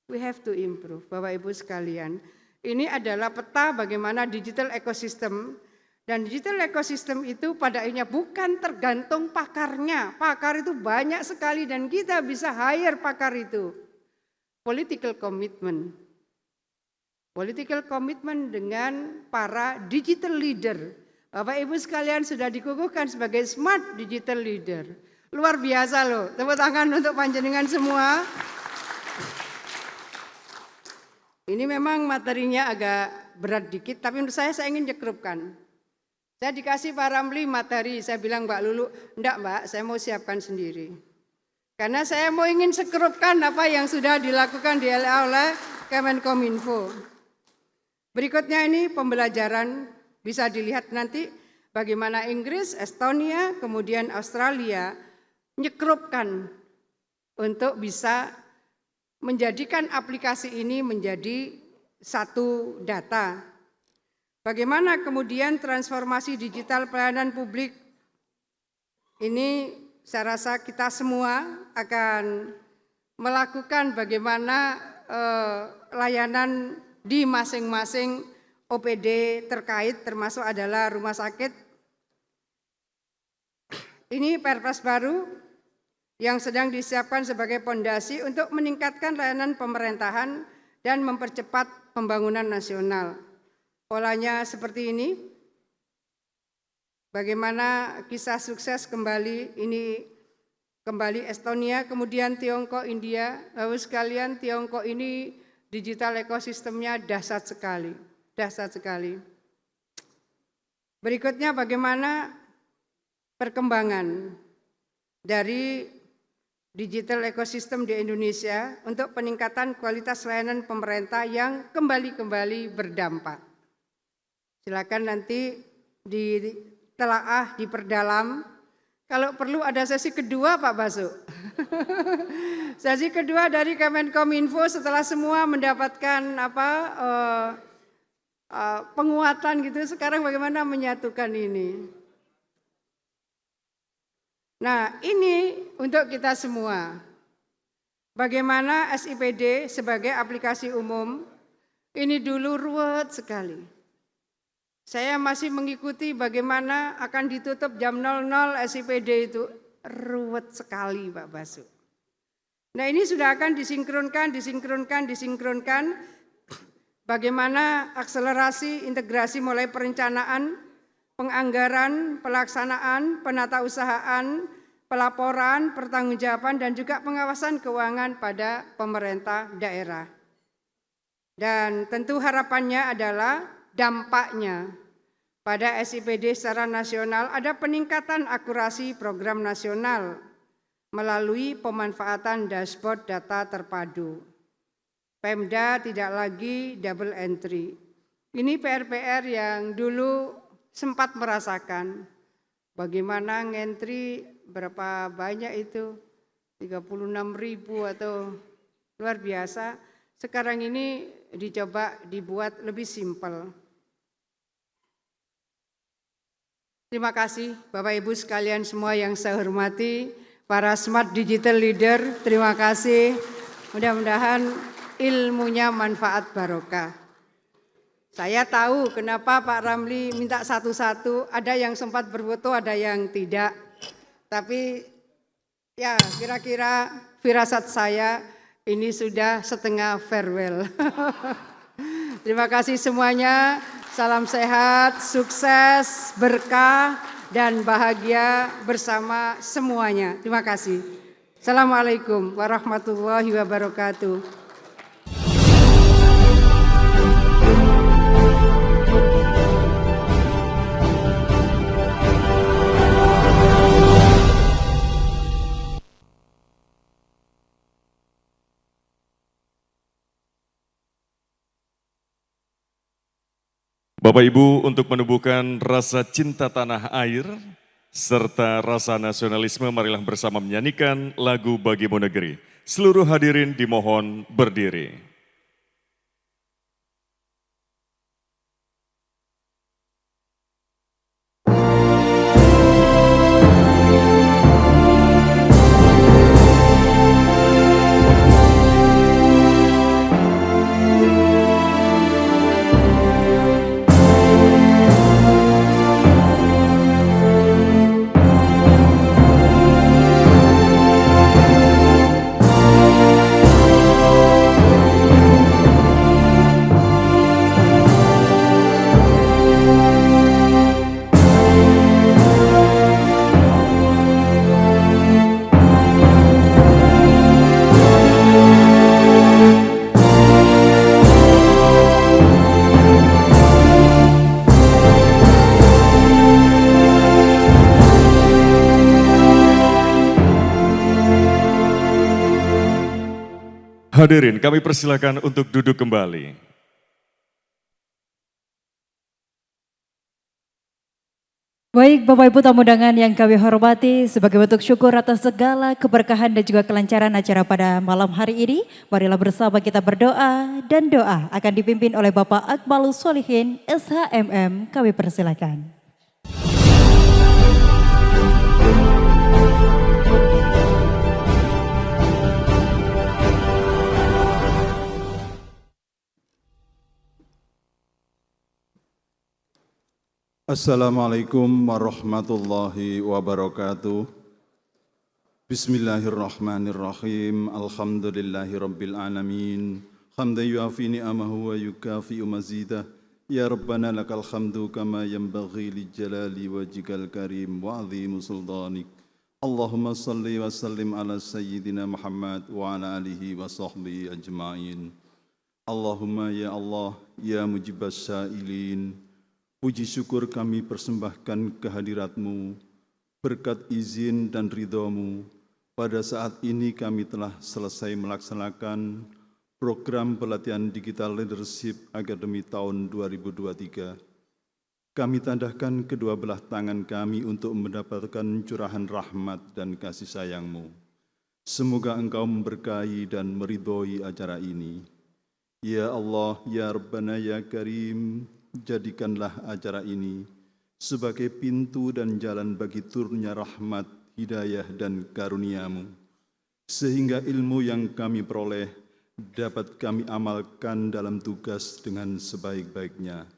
We have to improve, Bapak Ibu sekalian. Ini adalah peta bagaimana digital ecosystem, dan digital ecosystem itu pada akhirnya bukan tergantung pakarnya. Pakar itu banyak sekali dan kita bisa hire pakar itu. Political commitment. Political commitment dengan para digital leader. Bapak Ibu sekalian sudah dikukuhkan sebagai smart digital leader. Luar biasa loh, tepuk tangan untuk panjenengan semua. Ini memang materinya agak berat dikit, tapi menurut saya ingin jekrupkan. Saya dikasih Pak Ramli materi, saya bilang Mbak Lulu, enggak Mbak, saya mau siapkan sendiri. Karena saya mau ingin sekrupkan apa yang sudah dilakukan oleh Kemenkominfo. Berikutnya ini pembelajaran, bisa dilihat nanti bagaimana Inggris, Estonia, kemudian Australia nyekrupkan untuk bisa menjadikan aplikasi ini menjadi satu data. Bagaimana kemudian transformasi digital pelayanan publik ini saya rasa kita semua akan melakukan bagaimana layanan di masing-masing OPD terkait termasuk adalah rumah sakit. Ini Perpres baru yang sedang disiapkan sebagai pondasi untuk meningkatkan layanan pemerintahan dan mempercepat pembangunan nasional. Polanya seperti ini. Bagaimana kisah sukses kembali ini kembali Estonia, kemudian Tiongkok, India. Bapak sekalian, Tiongkok ini digital ekosistemnya dahsyat sekali, dahsyat sekali. Berikutnya bagaimana perkembangan dari digital ekosistem di Indonesia untuk peningkatan kualitas layanan pemerintah yang kembali berdampak. Silakan nanti ditelaah, diperdalam. Kalau perlu ada sesi kedua Pak Basu. Sesi kedua dari Kemenkominfo setelah semua mendapatkan penguatan gitu. Sekarang bagaimana menyatukan ini? Nah, ini untuk kita semua. Bagaimana SIPD sebagai aplikasi umum, ini dulu ruwet sekali. Saya masih mengikuti bagaimana akan ditutup jam 00 SIPD itu, ruwet sekali Pak Basu. Nah, ini sudah akan disinkronkan. Bagaimana akselerasi integrasi mulai perencanaan, penganggaran, pelaksanaan, penatausahaan, pelaporan, pertanggungjawaban, dan juga pengawasan keuangan pada pemerintah daerah. Dan tentu harapannya adalah dampaknya pada SIPD secara nasional ada peningkatan akurasi program nasional melalui pemanfaatan dashboard data terpadu. Pemda tidak lagi double entry. Ini PR-PR yang dulu sempat merasakan bagaimana ngentri berapa banyak itu 36.000 atau luar biasa. Sekarang ini dicoba dibuat lebih simpel. Terima kasih Bapak Ibu sekalian semua yang saya hormati, para Smart Digital Leader, terima kasih. Mudah-mudahan ilmunya manfaat barokah. Saya tahu kenapa Pak Ramli minta satu-satu, ada yang sempat berfoto, ada yang tidak. Tapi ya kira-kira firasat saya ini sudah setengah farewell. Terima kasih semuanya, salam sehat, sukses, berkah, dan bahagia bersama semuanya. Terima kasih. Assalamualaikum warahmatullahi wabarakatuh. Bapak Ibu, untuk menumbuhkan rasa cinta tanah air serta rasa nasionalisme, marilah bersama menyanyikan lagu Bagimu Negeri. Seluruh hadirin dimohon berdiri. hadirin, kami persilakan untuk duduk kembali. Baik Bapak Ibu tamu undangan yang kami hormati, sebagai bentuk syukur atas segala keberkahan dan juga kelancaran acara pada malam hari ini, marilah bersama kita berdoa, dan doa akan dipimpin oleh Bapak Akmalus Solihin SHMM. Kami persilakan. Assalamualaikum warahmatullahi wabarakatuh. Bismillahirrahmanirrahim. Alhamdulillahi rabbil alamin. Hamdan yuafi ni'amahu wa yukafi'u mazidah. Ya Rabbana lakal hamdu kama yanbaghi li jalali wajhikal karim wa azimu sultanik. Allahumma salli wa sallim ala sayyidina Muhammad wa ala alihi wa sahbihi ajma'in. Allahumma ya Allah, ya mujibas sa'ilin. Puji syukur kami persembahkan kehadirat-Mu, berkat izin dan ridho-Mu. Pada saat ini kami telah selesai melaksanakan program pelatihan Digital Leadership Academy tahun 2023. Kami tandahkan kedua belah tangan kami untuk mendapatkan curahan rahmat dan kasih sayang-Mu. Semoga Engkau memberkahi dan meridhoi acara ini. Ya Allah, ya Rabbana, ya Karim, jadikanlah acara ini sebagai pintu dan jalan bagi turunnya rahmat, hidayah, dan karunia-Mu. Sehingga ilmu yang kami peroleh dapat kami amalkan dalam tugas dengan sebaik-baiknya,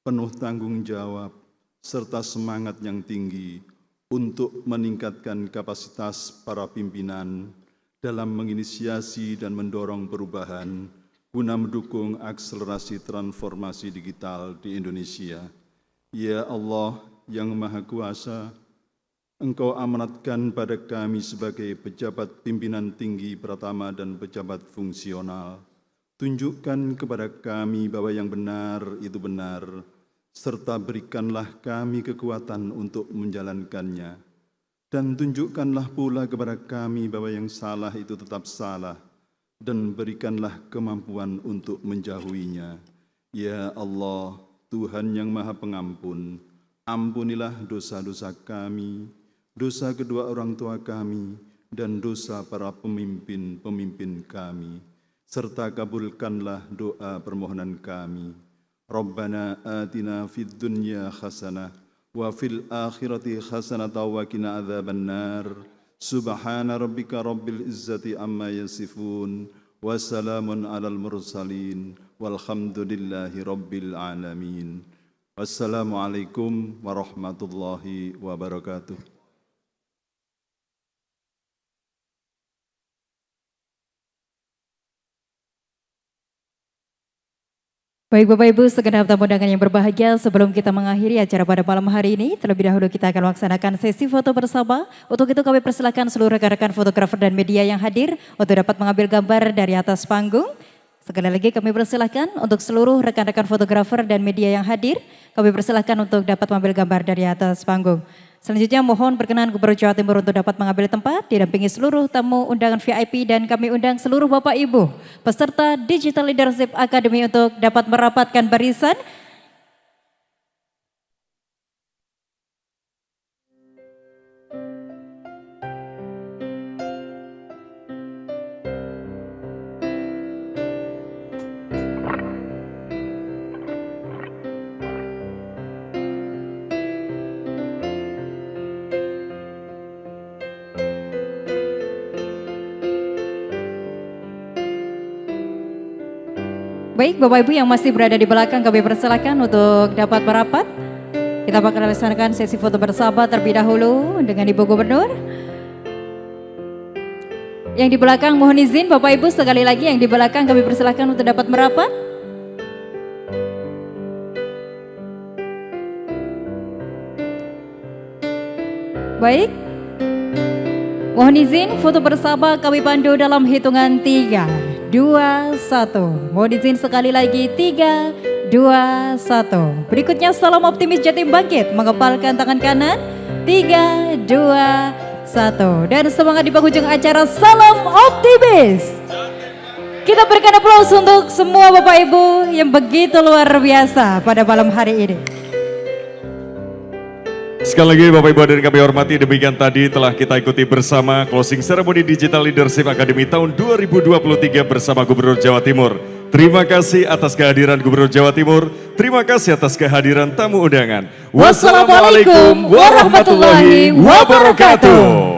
penuh tanggung jawab, serta semangat yang tinggi untuk meningkatkan kapasitas para pimpinan dalam menginisiasi dan mendorong perubahan guna mendukung akselerasi transformasi digital di Indonesia. Ya Allah yang Maha Kuasa, Engkau amanatkan pada kami sebagai pejabat pimpinan tinggi pertama dan pejabat fungsional. Tunjukkan kepada kami bahwa yang benar itu benar, serta berikanlah kami kekuatan untuk menjalankannya. Dan tunjukkanlah pula kepada kami bahwa yang salah itu tetap salah, dan berikanlah kemampuan untuk menjauhinya. Ya Allah, Tuhan yang Maha Pengampun, ampunilah dosa-dosa kami, dosa kedua orang tua kami, dan dosa para pemimpin-pemimpin kami, serta kabulkanlah doa permohonan kami. Rabbana atina fid dunya hasanah, wa fil akhirati hasanah wa qina adzabannar. Subhana rabbika rabbil izzati amma yasifun, wa salamun alal mursalin, walhamdulillahi rabbil alamin. Wassalamualaikum warahmatullahi wabarakatuh. Baik Bapak Ibu, segenap tamu undangan yang berbahagia, sebelum kita mengakhiri acara pada malam hari ini, terlebih dahulu kita akan melaksanakan sesi foto bersama. Untuk itu kami persilakan seluruh rekan-rekan fotografer dan media yang hadir untuk dapat mengambil gambar dari atas panggung. Sekali lagi kami persilakan untuk seluruh rekan-rekan fotografer dan media yang hadir, kami persilakan untuk dapat mengambil gambar dari atas panggung. Selanjutnya mohon perkenan Gubernur Jawa Timur untuk dapat mengambil tempat, didampingi seluruh tamu undangan VIP, dan kami undang seluruh Bapak Ibu peserta Digital Leadership Academy untuk dapat merapatkan barisan. Baik Bapak Ibu yang masih berada di belakang, kami persilakan untuk dapat merapat. Kita akan melaksanakan sesi foto bersama terlebih dahulu dengan Ibu Gubernur. Yang di belakang mohon izin Bapak Ibu, sekali lagi yang di belakang kami persilakan untuk dapat merapat. Baik, mohon izin foto bersama kami pandu dalam hitungan 3, 2, 1. Mohon izin sekali lagi 3, 2, 1. Berikutnya salam optimis Jatim Bangkit, mengepalkan tangan kanan. 3, 2, 1. Dan semangat di penghujung acara, salam optimis. Kita berikan aplaus untuk semua Bapak Ibu yang begitu luar biasa pada malam hari ini. Sekali lagi Bapak Ibu hadirin kami hormati, demikian tadi telah kita ikuti bersama closing ceremony Digital Leadership Academy tahun 2023 bersama Gubernur Jawa Timur. Terima kasih atas kehadiran Gubernur Jawa Timur, terima kasih atas kehadiran tamu undangan. Wassalamualaikum warahmatullahi wabarakatuh.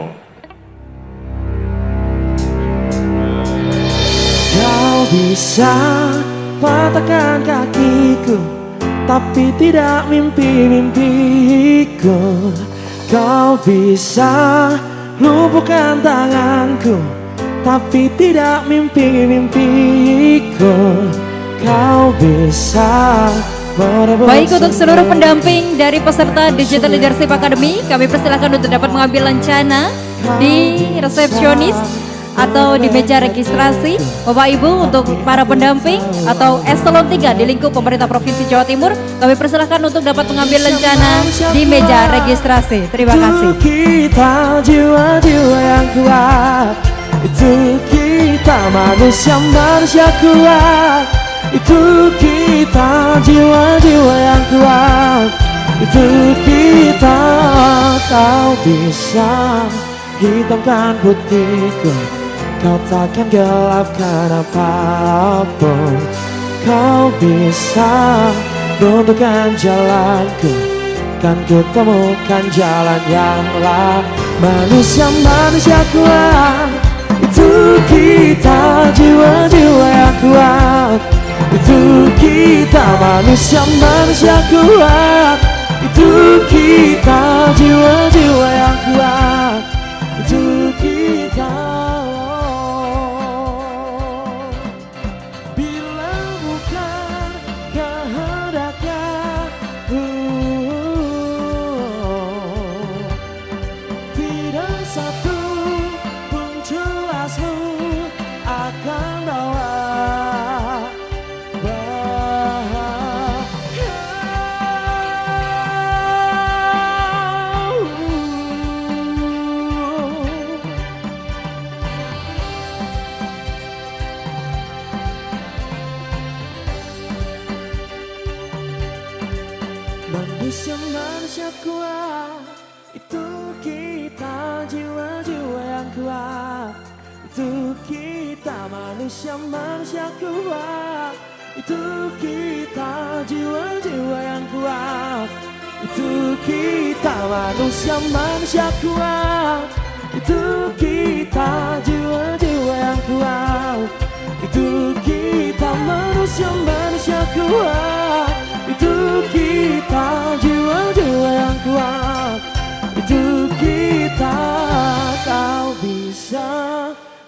Kau bisa patahkan kakiku, tapi tidak mimpi-mimpiku. Kau bisa lumpuhkan tanganku, tapi tidak mimpi-mimpiku. Kau bisa merebut. Baik, untuk seluruh pendamping dari peserta Digital Leadership Academy, kami persilakan untuk dapat mengambil lencana di resepsionis atau di meja registrasi. Bapak Ibu, untuk para pendamping atau eselon 3 di lingkup pemerintah Provinsi Jawa Timur, kami persilakan untuk dapat mengambil lencana di meja registrasi. Terima kasih. Kita jiwa-jiwa yang kuat, itu kita manusia kuat. Itu kita jiwa-jiwa yang kuat, itu kita. Kau bisa hitamkan putihku, kau takkan gelapkan apapun. Kau bisa runtuhkan jalanku, kan ku temukan jalan yang lain. Manusia kuat, itu kita jiwa-jiwa yang kuat. Itu kita manusia kuat. Itu kita jiwa-jiwa yang kuat. Itu kita. Bila bukan kehendaknya, tidak satu pun jelasmu akan bawa manusia kuat. Itu kita jiwa-jiwa yang kuat. Itu kita manusia kuat. Itu kita jiwa-jiwa yang kuat. Itu kita manusia kuat. Itu kita jiwa-jiwa yang kuat. Itu kita manusia kuat. Itu kita jiwa-jiwa yang kuat. Itu kita. Kau bisa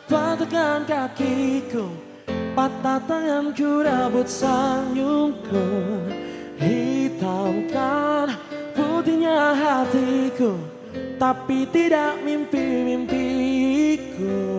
patahkan kakiku, patah tanganku, rebut senyumku. Hitamkan putihnya hatiku, tapi tidak mimpi-mimpiku.